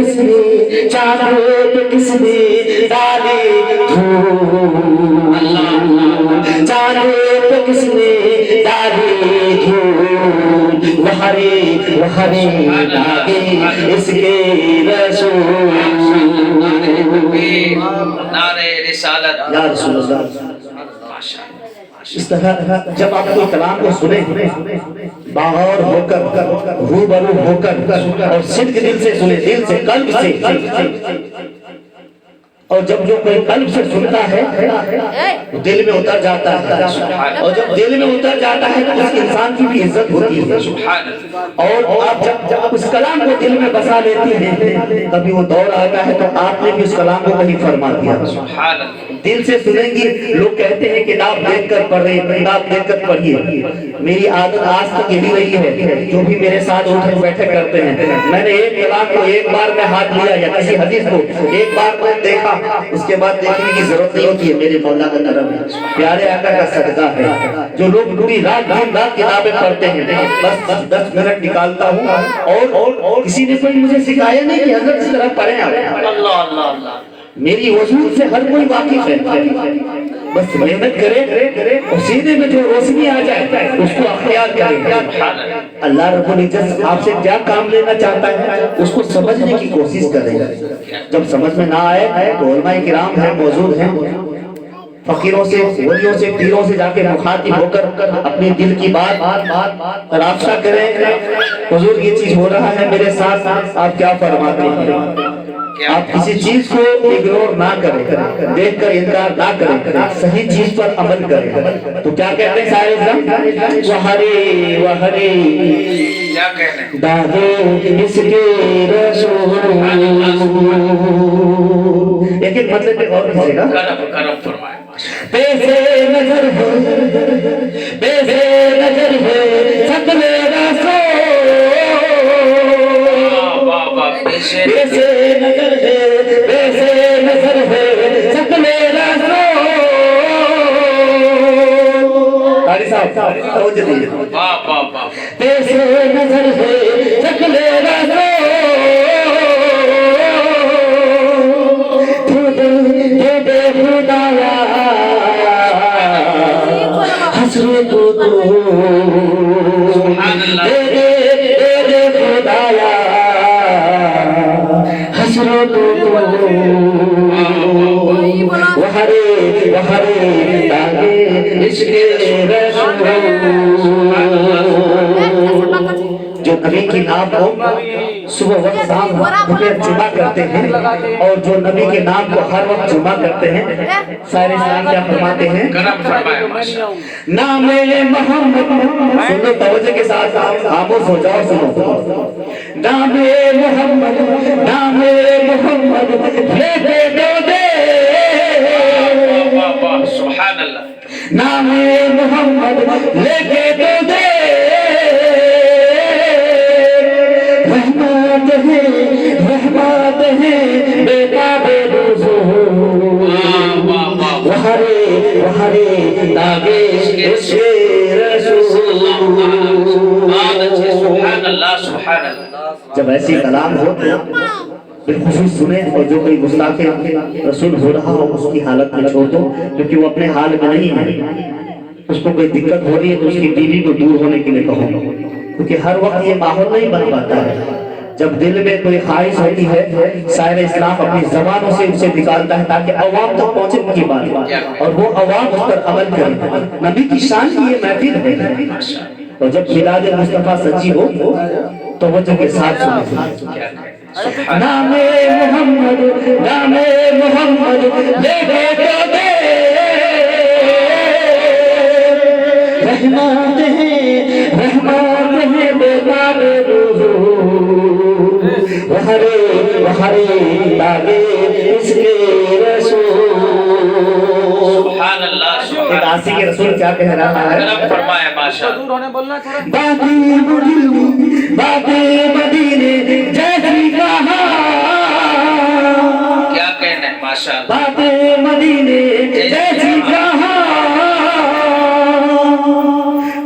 کس نے چاندے پہ کس نے ڈالی دھول چاندے پہ کس نے ڈالی دھول وہ ہری داغے اس کے رسول نعرہ رسالت یا رسول اللہ ماشاءاللہ اس طرح جب آپ کوئی کلام کو سنیں باغور ہو کر روبرو ہو کر اور صدق دل سے سنیں دل سے قلب سے اور جب جو کوئی قلب سے سنتا ہے دل میں اتر جاتا ہے اور جب دل میں اتر جاتا ہے تو اس انسان کی بھی عزت ہوتی ہے اور آپ جب اس کلام کو دل میں بسا لیتی ہیں کبھی وہ دور آتا ہے تو آپ نے بھی اس کلام کو کہیں فرما دیا دل سے سنیں گی لوگ کہتے ہیں کتاب دیکھ کر پڑھ رہے کتاب دیکھ کر پڑھیے میری عادت آج تک یہی رہی ہے جو بھی میرے ساتھ اٹھے بیٹھے کرتے ہیں میں نے ایک کلام کو ایک بار میں ہاتھ لیا یا کسی حدیث کو ایک بار میں دیکھا اس کے بعد دیکھنے کی ضرورت نہیں ہوتی ہے میرے مولا کا کرم ہے پیارے آقا کا صدقہ ہے جو لوگ پوری رات دن رات کتابیں پڑھتے ہیں بس 10 منٹ نکالتا ہوں اور کسی نے کوئی مجھے سکھایا نہیں کہ حضرت اس طرح پڑھیں آپ اللہ اللہ اللہ میری وجود سے ہر کوئی واقف ہے بس محنت کرے اور سینے میں جو روشنی آ جائے اس کو اختیار کرے اللہ رب العزت آپ سے کیا کام لینا چاہتا ہے اس کو سمجھنے کی کوشش کرے جب سمجھ میں نہ آئے تو علماء کرام ہیں موجود ہیں فقیروں سے ولیوں سے پیروں سے جا کے مخاطب ہو کر اپنی دل کی بات رابطہ کریں حضور یہ چیز ہو رہا ہے میرے ساتھ آپ کیا فرماتے ہیں آپ کسی چیز کو اگنور نہ کریں دیکھ کر انکار نہ کریں صحیح چیز پر عمل کریں تو کیا کہتے ہیں سارے وہری کیا کہنے داغے اس کے رسول لیکن مطلب پہ غور کیجیے گا کرم فرمائے پیسے نظر ہے سب میرا سو پیسے نظر ہے سب میرا سو قاری صاحب توجہ دیجیے پیسے نظر ہے سب میرا سو خدایا حسرت تو خدایا حسرت تو وہرے داغے عشق رسول جو نبی کی نام کو صبح وقت شام دوپہر جمعہ کرتے ہیں اور جو نبی کے نام کو ہر وقت جمعہ کرتے ہیں سارے اسلام کیا فرماتے ہیں نام محمد سنو توجہ کے ساتھ خاموش ہو جاؤ سنو نام محمد لے دے دو دے سبحان اللہ نام محمد لے کے دو دے رحمت ہے بیٹا بے وہرے داغے عشق رسول سبحان اللہ سبحان اللہ جب ایسی کلام ہو تو بالخصوص سنیں اور جو کوئی گستاخ رسول ہو رہا ہو اس کی حالت میں چھوڑ دو کیونکہ وہ اپنے حال میں نہیں ہے اس کو کوئی دقت ہو رہی ہے تو اس کی بیوی کو دور ہونے کے لیے کہو کیونکہ ہر وقت یہ ماحول نہیں بن پاتا ہے جب دل میں کوئی خواہش ہوتی ہے شاعر اسلام اپنی زبانوں سے اسے نکالتا ہے تاکہ عوام تک پہنچے ان کی بات اور وہ عوام اس پر عمل کرے نبی کی شان کی یہ محفل ہے اور جب میلاد مصطفیٰ سچی ہو تو وہ کے ساتھ سنیں نام محمد لے دے تو دے رحمت ہے بیدار وہرے داغے اس کے رسول سبحان اللہ ایک عاشق رسول کیا کہہ رہا ہے کرم فرمائے ماشاءاللہ باتیں مدینے جیسی کہا کیا کہنے ماشاءاللہ باتیں مدینے جیسی کہا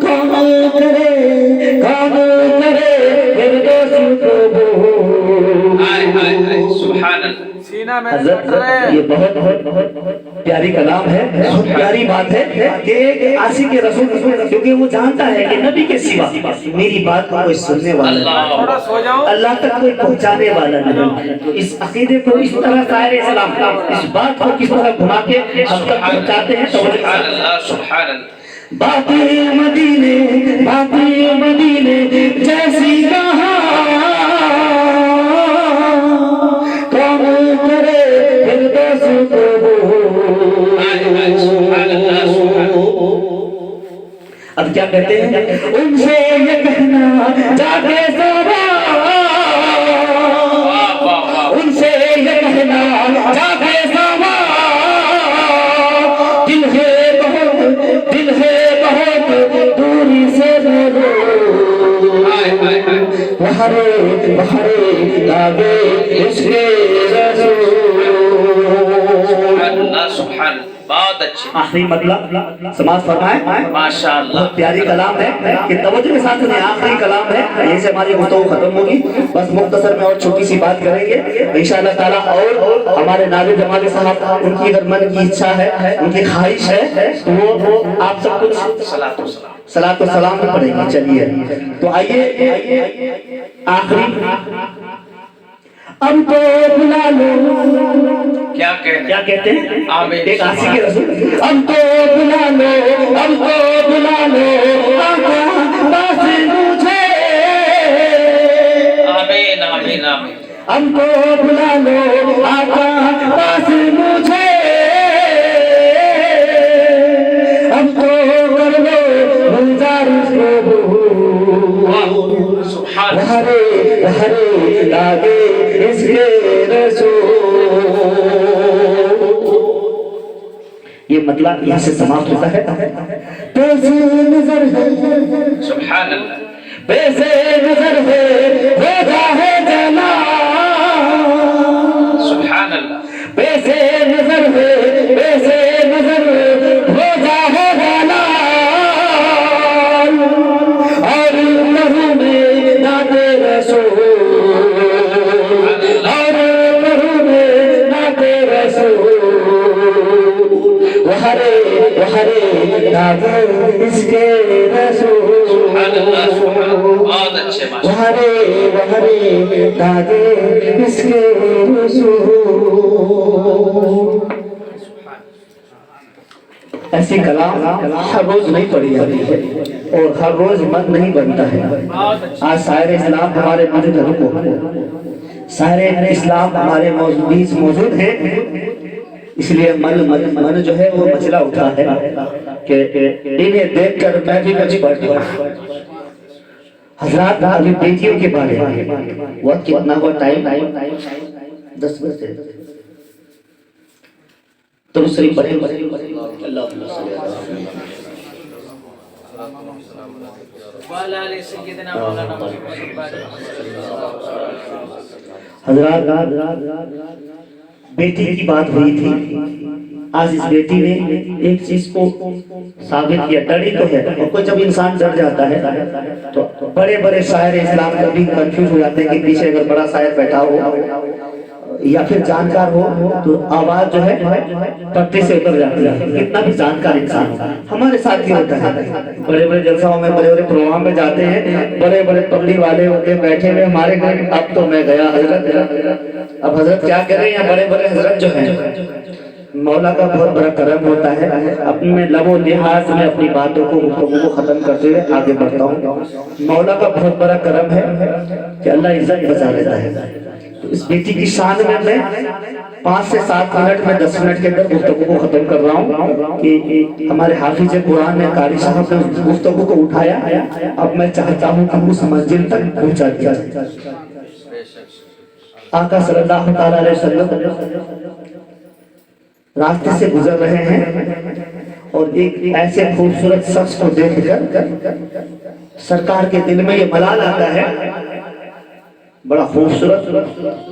کون کرے فردوس کو حضرت یہ بہت پیاری کلام ہے، بہت پیاری بات ہے کہ ایک عاشق رسول، کیونکہ وہ جانتا ہے کہ نبی کے سوا میری بات کو کوئی سننے والا نہیں، اللہ تک کوئی پہنچانے والا نہیں۔ اس عقیدے کو اس طرح سائر اسلام اس بات کو کس طرح گھما کے ہم تک پہنچاتے ہیں۔ سبحان اللہ سبحان اللہ۔ باقی مدینے جیسی کہاں کون کرے فردوس کو۔ اب کیا کہتے ہیں؟ ان سے یہ کہنا جا کے سوا، ان سے یہ کہنا جا کے سوا، دل ہے بہت دوری سے بولو، بہرے لاگے اس کے سبحان بہت اچھے آخری مطلب سماعت فرمائیں۔ ماشاءاللہ بہت پیاری کلام ہے کہ توجہ کے ساتھ سنیں، آخری کلام ہے، یہیں سے ہماری گفتگو ختم ہوگی۔ بس مختصر میں اور چھوٹی سی بات کریں گے انشاءاللہ تعالیٰ، اور ہمارے ناظر جمالی صاحب ان کی اگر من کی اچھا ہے، ان کی خواہش ہے تو وہ آپ سب کچھ صلاۃ و سلام میں پڑھیں گے۔ چلیے تو آئیے آخری اب تو بلا لو، کیا کہتے ہیں آمین۔ ایک عاشق رسول، اب تو بلا لو آقا پاس مجھے، آمین آمین آمین۔ اب تو بلا لو آقا پاس مجھے، اب تو کر لو گزارش سبحان ہرے لاگے اس کے رسول۔ یہ مطلب یہاں سے سماپت ہوتا ہے۔ پیسے نظر ہے، سبحان اللہ، پیسے نظر ہے ہوتا ہے جلال، سبحان اللہ، پیسے نظر ہے ہوتا ہے جلال، اور لہو میں نعت رسول، اور لہو میں نعت رسول، وہرے نعت اس کے رسول، سبحان اللہ سبحان اللہ، بہت اچھے ماشاءاللہ۔ وہرے نعت اس کے رسول۔ ایسی کلام ہر روز نہیں پڑھی جاتی ہے اور ہر روز من نہیں بنتا ہے۔ آج سائر اسلام ہمارے سائر اسلام ہمارے بیچ موجود ہیں، اس لیے من جو ہے وہ مسئلہ اٹھا ہے کہ انہیں دیکھ کر میں بھی کچھ پڑھ لوں۔ حضرات ابھی بیٹیوں کے بارے میں وقت کتنا ہوا؟ ٹائم 10 بجے تو صرف پڑھیں۔ حضرات بیٹی کی بات ہوئی تھی، آج اس بیٹی نے ایک چیز کو ثابت کیا، ڈری تو ہے، اور کوئی جب انسان ڈر جاتا ہے تو بڑے شاعر اسلام کبھی کنفیوز ہو جاتے ہیں کہ پیچھے اگر بڑا شاعر بیٹھا ہو یا پھر جانکار ہو تو آواز جو ہے پٹی سے اتر جاتی ہے، کتنا بھی جانکار انسان ہو۔ ہمارے ساتھ بھی ہوتا ہے، بڑے جلسوں میں، بڑے پروگرام میں جاتے ہیں، بڑے پگڑی والے ہوتے ہیں بیٹھے ہوئے ہمارے گھر، اب تو میں گیا حضرت، اب حضرت کیا کریں، یا بڑے حضرت جو ہیں، مولا کا بہت بڑا کرم ہوتا ہے، اپنے لب و لحاظ میں اپنی باتوں کو ختم کرتے ہوئے آگے بڑھتا ہوں۔ مولا کا بہت بڑا کرم ہے کہ اللہ عزت بچا لیتا ہے۔ تو اس بیٹی کی شان میں 5 سے 7 منٹ میں 10 منٹ کے اندر گفتگو کو ختم کر رہا ہوں کہ ہمارے حافظ قرآن نے قاری صاحب نے گفتگو کو اٹھایا، اب میں چاہتا ہوں کہ اس منزل تک پہنچا دیا جائے۔ آقا صلی اللہ تعالیٰ علیہ وسلم راستے سے گزر رہے ہیں اور ایک ایسے خوبصورت شخص کو دیکھ کر سرکار کے دل میں یہ ملال آتا ہے، بڑا خوبصورت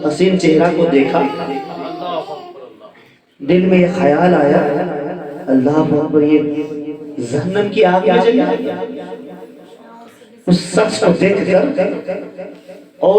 حسین چہرہ کو دیکھا، دل میں یہ خیال آیا، اللہ اکبر، یہ جہنم کی آگ میں جلے۔ اس شخص کو دیکھ کر اور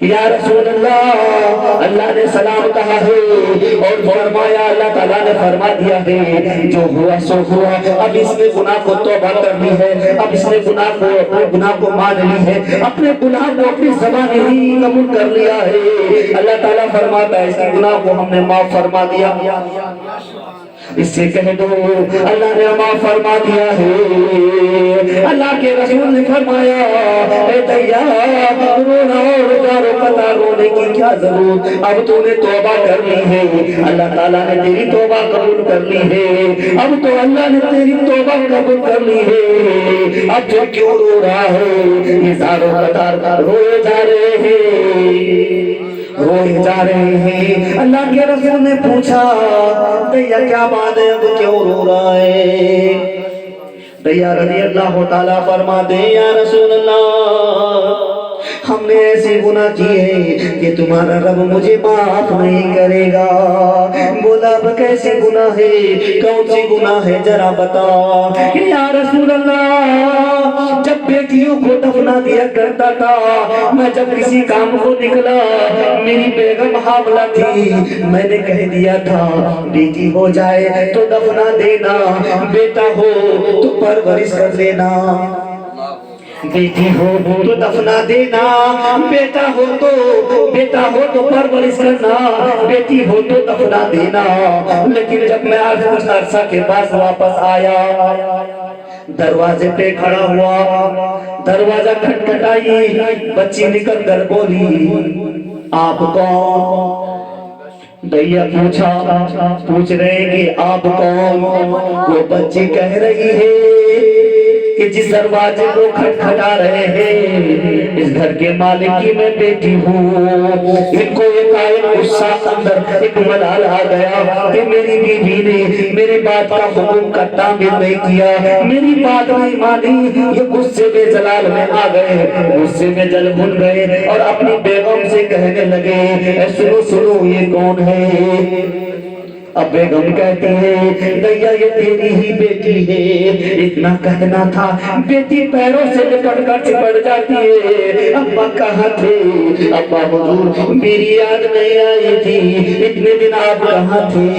یا رسول اللہ، اللہ نے سلام کہا ہے اور فرمایا، اللہ تعالیٰ نے فرما دیا ہے جو ہوا سو ہوا، اب اس نے گناہ کو توبہ کرنی ہے، اب اس نے اپنے گناہ کو مان لی ہے، اپنے گناہ کو اپنی زبان ہی قبول کر لیا ہے۔ اللہ تعالیٰ فرماتا ہے اس کی گناہ کو ہم نے معاف فرما دیا۔ اس سے کہہ دو اللہ نے معاف فرما دیا ہے۔ اللہ کے رسول نے فرمایا اے دیا رونا اور دارو پتا رونے کی کیا ضرورت، اب تو نے توبہ کر لی ہے، اللہ تعالیٰ نے تیری توبہ قبول کر لی ہے، اب تو اللہ نے تیری توبہ قبول کر لی ہے، اب تو کیوں رو رہا ہے؟ یہ دارو پتا روئے جا رہے ہیں، روئے جا رہے ہیں۔ اللہ کے رسول نے پوچھا دیا کیا بات ہے، اب کیوں رو رہا ہے؟ دیا رضی اللہ تعالیٰ فرما دے یا رسول اللہ ہم نے ایسے گناہ کیے کہ تمہارا رب مجھے معاف نہیں کرے گا۔ بولا اب کیسے گناہ ہے، کون سی گناہ ہے ذرا بتا۔ یا رسول اللہ جب بیٹیوں کو دفنا دیا کرتا تھا، میں جب کسی کام کو نکلا میری بیگم حاملہ تھی، میں نے کہہ دیا تھا بیٹی ہو جائے تو دفنا دینا، بیٹا ہو تو پرورش کر لینا، بیٹی ہو تو دفنا دینا، بیٹا ہو تو پرورش کرنا، بیٹی ہو تو دفنا دینا۔ لیکن جب میں آج کچھ عرصہ کے بعد واپس آیا، دروازے پہ کھڑا ہوا، دروازہ کھٹکھٹائی، بچی نکل کر بولی آپ کون؟ دیا پوچھ رہے کہ آپ کون؟ وہ بچی کہہ رہی ہے کہ جس دروازے کو کھٹکھٹا رہے ہیں اس گھر کے مالک کی میں بیٹی ہوں۔ ان کو ایک غصہ اندر ایک ملال آ گیا کہ میری بیوی نے میری بات کا حکم کا تعمیل نہیں کیا، میری بات نہیں مانی۔ یہ غصے میں جلال میں آ گئے، غصے میں جل بھن گئے اور اپنی بیگم سے کہنے لگے اے سنو یہ کون ہے؟ اب بیگم کہتی ہے دیا یہ تیری ہی بیٹی ہے۔ اتنا کہنا تھا بیٹی پیروں سے لپٹ کر چپٹ جاتی ہے، ابا کہاں تھے؟ ابا حضور میری یاد نہیں آئی تھی، اتنے دن آپ کہاں تھے؟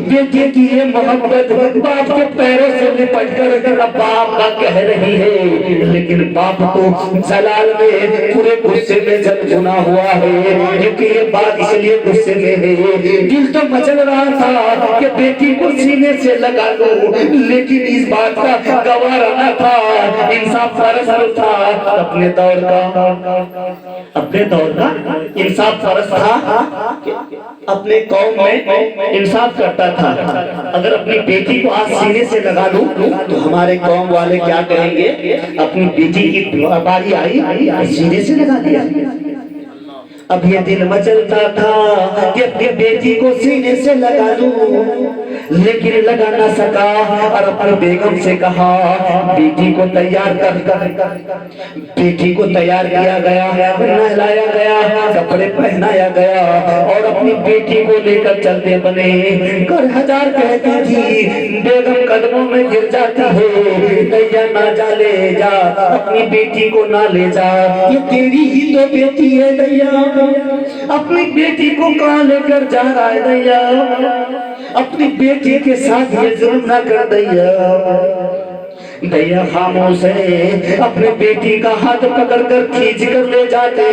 بیٹی کی یہ محبت باپ کے پیروں سے لپٹ کر ابا کہہ رہی ہے، لیکن باپ کو جلال میں پورے غصے میں جل بھنا ہوا ہے، کیونکہ یہ بات اس لیے غصے میں ہے، دل تو مچل رہا تھا کہ بیٹی کو سینے سے لگا لوں، لیکن اس بات کا گوارا نہ تھا، انصاف فرض تھا اپنے دور کا انصاف فرض تھا کہ اپنے قوم میں انصاف کرتا تھا۔ اگر اپنی بیٹی کو آج سینے سے لگا لوں تو ہمارے قوم والے کیا کہیں گے؟ اپنی بیٹی کی باری آئی سینے سے لگا دیا۔ اب یہ دل مچلتا تھا کہ اپنی بیٹی کو سینے سے لگا لوں، لیکن لگا نہ سکا اور اپنی بیگم سے کہا بیٹی کو تیار بیٹی کو تیار کیا گیا، نہلایا گیا، کپڑے پہنایا گیا اور اپنی بیٹی کو لے کر چلتے بنے۔ کر ہزار کہتی تھی، بیگم قدموں میں گر جاتی ہے، دیا نہ جا لے جا، اپنی بیٹی کو نہ لے جا، یہ تیری ہی تو بیٹی ہے دیا، اپنی بیٹی کو کہاں لے کر جا رہا ہے دیا، اپنی بیٹی کے ساتھ یہ ظلم نہ کر دیا۔ دیا خاموش ہے، اپنے بیٹی کا ہاتھ پکڑ کر کھینچ کر لے جاتے،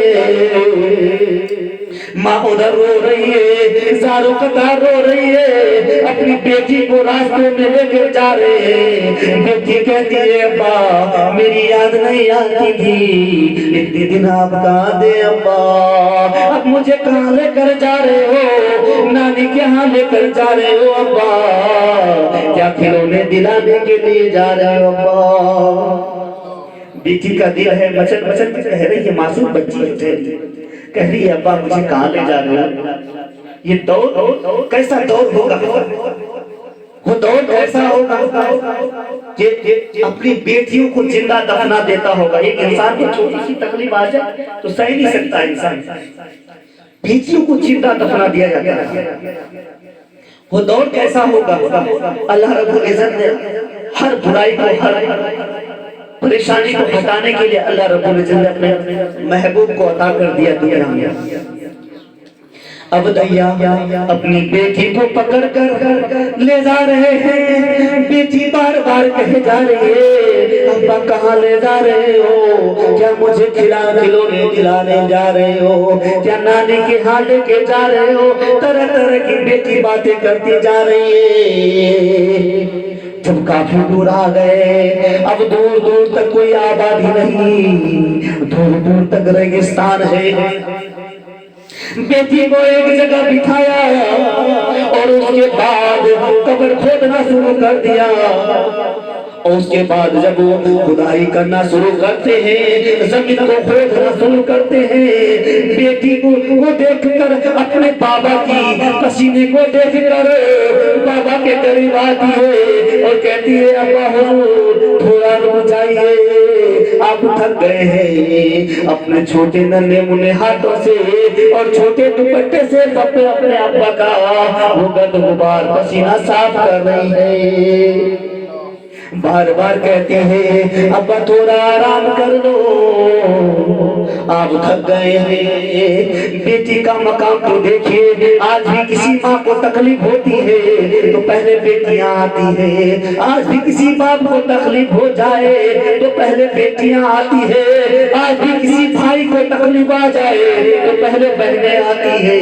ماں ادھر رو رہی ہے، زارو قطار رو رہی ہے، اپنی بیٹی کو راستے میں لے کر جا رہے ہیں۔ بیٹی کہتی ہے ابا میری یاد نہیں آتی تھی، اتنے دن آپ کہاں دے ابا، اب مجھے کہاں لے کر جا رہے ہو؟ نانی کے ہاں لے کر جا رہے ہو ابا؟ کیا کھلونے دلانے کے لیے جا رہے ہو ابا؟ بیٹی کا دل ہے مچل مچل کے کہہ رہی ہے، معصوم بچی ہے، کہہ رہی ہے ابا مجھے کہاں لے جا رہے ہو؟ یہ دور کیسا دور ہوگا، وہ دور ایسا ہوگا کہ اپنی بیٹیوں کو زندہ دفنا دیتا ہوگا۔ ایک انسان کو چھوٹی سی تکلیف آ جائے تو سہ نہیں سکتا انسان، بیٹیوں کو زندہ دفنا دیا جاتا ہے۔ وہ دور کیسا ہوگا؟ اللہ رب العزت نے ہر برائی کو پریشانی کو ہٹانے کے لیے اللہ رب العزت نے اپنے محبوب کو عطا کر دیا دنیا میں۔ اب دیا اپنی بیٹی کو پکڑ کر لے جا رہے ہیں، بیٹی بار بار کہے جا رہی ہے ابا کہاں لے جا رہے ہو؟ کیا مجھے کھلونے دلانے جا رہے ہو؟ کیا نانی کے ہاں لے کے جا رہے ہو؟ طرح طرح کی بیٹی باتیں کرتی جا رہی ہے۔ جب کافی دور آ گئے، اب دور دور تک کوئی آبادی نہیں، دور دور تک ریگستان ہے۔ بیٹی کو ایک جگہ بٹھایا اور اس کے بعد قبر کھودنا شروع کر دیا، اور اس کے بعد جب وہ کھدائی کرنا شروع کرتے ہیں، زمین کو کھودنا شروع کرتے ہیں، بیٹی کو دیکھ کر، اپنے بابا کی پسینے کو دیکھ کر بابا کے قریب آتی ہے اور کہتی ہے ابا حضور تھوڑا رک جائیے، آپ تھک گئے ہیں۔ اپنے چھوٹے ننھے منھے ہاتھوں سے اور چھوٹے دوپٹے سے اپنے ابا کا وہ گرد غبار پسینہ صاف کر رہی ہے، بار بار کہتے ہیں ابا تھوڑا آرام کر لو، آپ تھک گئے ہیں۔ بیٹی کا مقام تو دیکھیے، آج بھی کسی ماں کو تکلیف ہوتی ہے تو پہلے بیٹیاں آتی ہے، آج بھی کسی باپ کو تکلیف ہو جائے تو پہلے بیٹیاں آتی ہے، آج بھی کسی بھائی کو تکلیف آ جائے تو پہلے بہنیں آتی ہے۔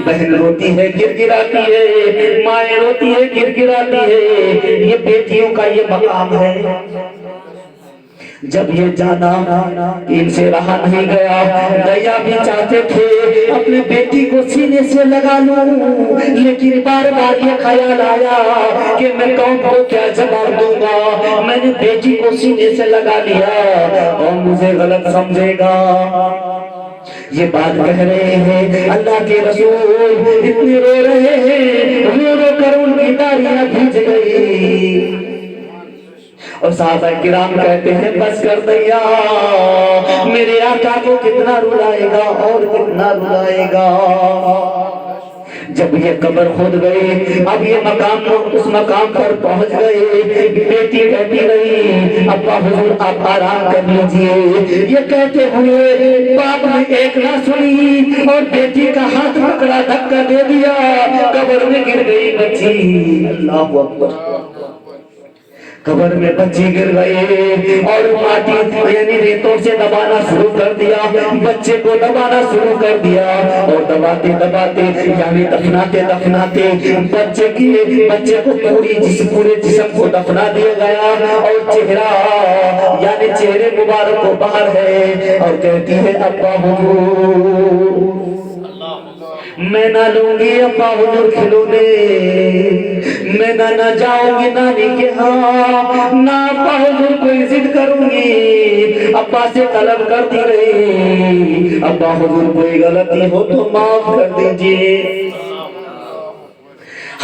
بہن روتی ہے گر گراتی ہے، مائیں روتی ہے گر گراتی ہے، یہ بیٹیوں کا یہ مقام ہے۔ جب یہ جانا ان سے رہا نہیں گیا، دیا بھی چاہتے تھے اپنے بیٹی کو سینے سے لگا لوں، لیکن بار بار یہ خیال آیا کہ میں قوم کو کیا جواب دوں گا، میں نے بیٹی کو سینے سے لگا لیا، قوم مجھے غلط سمجھے گا۔ یہ بات کہہ رہے ہیں، اللہ کے رسول اتنے رو رہے ہیں، رو رو کر ان کی داڑیاں بھیج گئی، اور صحابہ کرام کہتے ہیں بس کر دیا، میرے آقا کو کتنا رلائے گا اور کتنا رلائے گا۔ جب یہ قبر کھود گئے، اب یہ مقام اس مقام پر پہنچ گئے، بیٹی کہتی رہی ابا حضور آپ آرام کر لیجئے، یہ کہتے ہوئے باپ نے ایک نہ سنی اور بیٹی کا ہاتھ پکڑا دھکا دے دیا، قبر میں گر گئی بچی۔ اللہ اکبر، قبر میں بچی گر گئی اور ماٹی یعنی ریتوں سے دبانا شروع کر دیا، بچے کو دبانا شروع کر دیا، اور دباتے دباتے یعنی دفناتے دفناتے بچے کو پورے جسم کو دفنا دیا گیا، اور چہرہ یعنی چہرے مبارک کو باہر ہے، اور کہتی ہے ابا حضور میں نہ لوں گی ابا حضور کھلونے، میں نہ جاؤں گی نانی کے ہاں، نہ ابا حضور کوئی ضد کروں گی، ابا سے طلب کرتی رہی ابا حضور کوئی غلطی ہو تو معاف کر دیجئے۔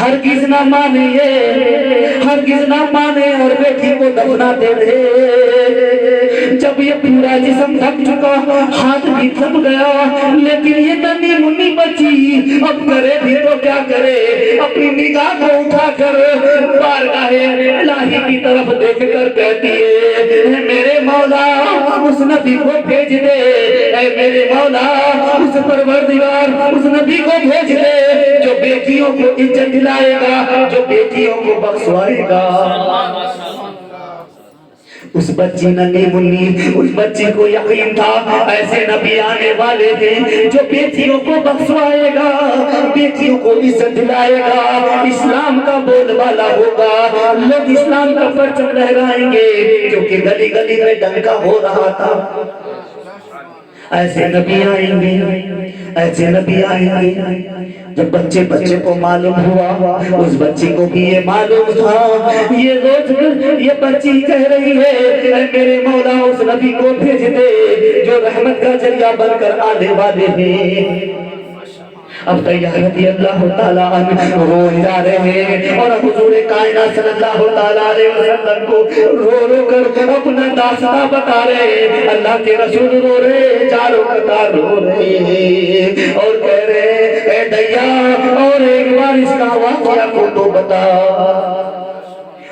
ہرگز نہ مانیے، ہرگز نہ مانے اور بیٹی کو دفناتے رہے۔ جب یہ پورا جسم تھک چکا، ہاتھ بھی تھک گیا، لیکن یہ ننھی منی بچی اب کرے بھی تو کیا کرے، اپنی نگاہ کو اٹھا کر بارگاہ الہی کی طرف دیکھ کر کہتی ہے اے میرے مولا اس نبی کو بھیج دے، اے میرے مولا اس پروردگار اس نبی کو بھیج دے جو بیٹیوں کو عزت دلائے گا، جو بیٹیوں کو بخشوائے گا۔ اس بچی ننھی منی، اس بچی کو یقین تھا ایسے نبی آنے والے ہیں جو بیٹیوں کو بخشوائے گا، بیٹیوں کو عزت دلائے گا، اسلام کا بول بالا ہوگا، لوگ اسلام کا پرچم لہرائیں گے، کیونکہ گلی گلی میں ڈنکا ہو رہا تھا۔ ایسے نبی آئیں گے، ایسے نبی آئیں گے۔ جب بچے کو معلوم ہوا، اس بچی کو بھی یہ معلوم تھا، یہ روز یہ بچی کہہ رہی ہے اے میرے مولا اس نبی کو بھیج دے جو رحمت کا ذریعہ بن کر آنے والے ہیں۔ اب طیار رضی اللہ تعالیٰ عنہ رو جا رہے ہیں اور حضور کائنات صلی اللہ تعالیٰ علیہ وسلم کو رو رو کر اپنا داستان بتا رہے ہیں۔ اللہ کے رسول رو رہے، چاروں قطار رو رہے ہیں اور کہہ رہے ہیں اے دیا اور ایک بار اس کا واقعہ کو تو بتا۔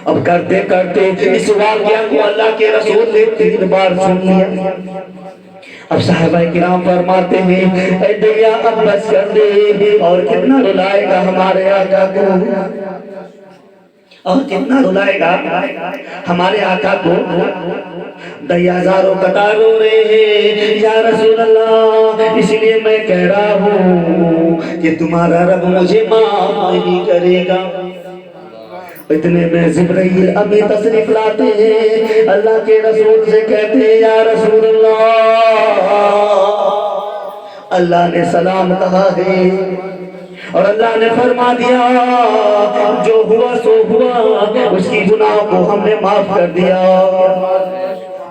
اب کرتے کرتے اس واقعہ کو اللہ کے رسول نے 3 بار سن لیا. اب صحابہ کرام فرماتے ہیں اے دنیا اب بس کر دے. اور کتنا رلائے گا ہمارے آقا کو, اور کتنا رلائے گا ہمارے آقا کو. دریا ہزاروں قطار رو رہے ہیں یا رسول اللہ, اس لیے میں کہہ رہا ہوں کہ تمہارا رب مجھے معاف نہیں کرے گا. اتنے میں جبرائیل ابھی تشریف لاتے ہیں, اللہ کے رسول سے کہتے ہیں یا رسول اللہ, اللہ نے سلام کہا ہے اور اللہ نے فرما دیا جو ہوا سو ہوا, اس کی گناہ کو ہم نے معاف کر دیا.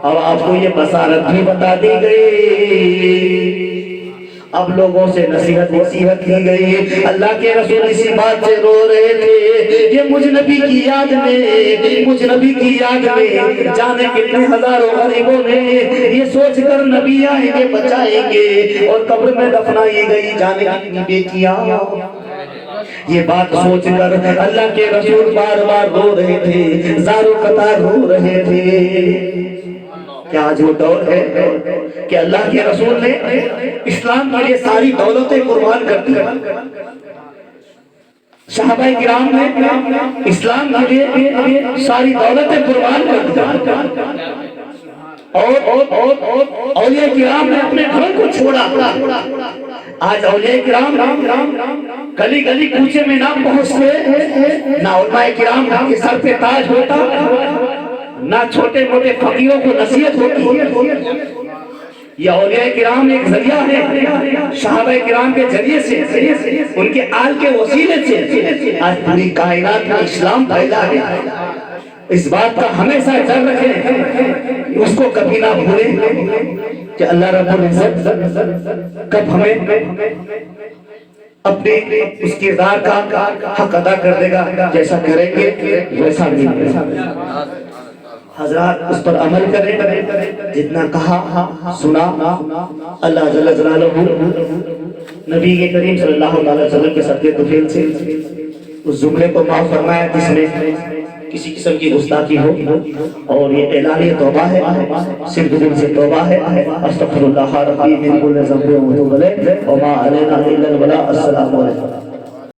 اب آپ کو یہ بصارت بھی بتا دی گئی, اب لوگوں سے نصیحت وصیحت کی گئی. اللہ کے رسول اسی بات سے رو رہے تھے کہ مجھ نبی کی یاد میں, مجھ نبی کی یاد میں جانے کتنے ہزاروں غریبوں نے یہ سوچ کر نبی آئیں گے بچائیں گے, اور قبر میں دفنائی گئی جانے کتنی بیٹیاں. یہ بات سوچ کر اللہ کے رسول بار بار رو رہے تھے, زاروں قطار رو رہے تھے. کیا آج وہ دور ہے کہ اللہ کے رسول نے اسلام کے لیے ساری دولتیں قربان کر دی. صحابہ کرام نے اسلام کے لیے ساری دولتیں قربان کر دی, اور اولیاء کرام نے اپنے گھروں کو چھوڑا. آج اولیاء کرام گلی گلی کوچے میں نہ پہنچتے, نہ علماء کرام کے سر پہ تاج ہوتا, نہ چھوٹے موٹے فقیروں کو نصیحت ہوتی. یہ اولیاء کرام ایک ذریعہ ہے, صحابہ کرام کے ذریعے سے, ان کے آل کے وسیلے سے آج پوری کائنات میں اسلام پھیلا ہے. اس بات کا ہمیشہ ڈر رکھیں, اس کو کبھی نہ بھولیں کہ اللہ رب العزت کب ہمیں اپنے اس کردار کا حق ادا کر دے گا. جیسا کریں گے ویسا ملے گا. حضرات اس پر عمل کریں, جتنا کہا سنا. اللہ جل جلالہ نبی کے کریم صلی اللہ علیہ وسلم کے صدقے طفیل سے اس جملے کو معاف فرمایا جس میں کسی قسم کی گستاخی ہو, اور یہ اعلان توبہ ہے, صرف دل سے توبہ ہے. استغفر اللہ ربی من کل ذنب و اتوب الیہ وما علینا الا البلاغ. السلام علیکم.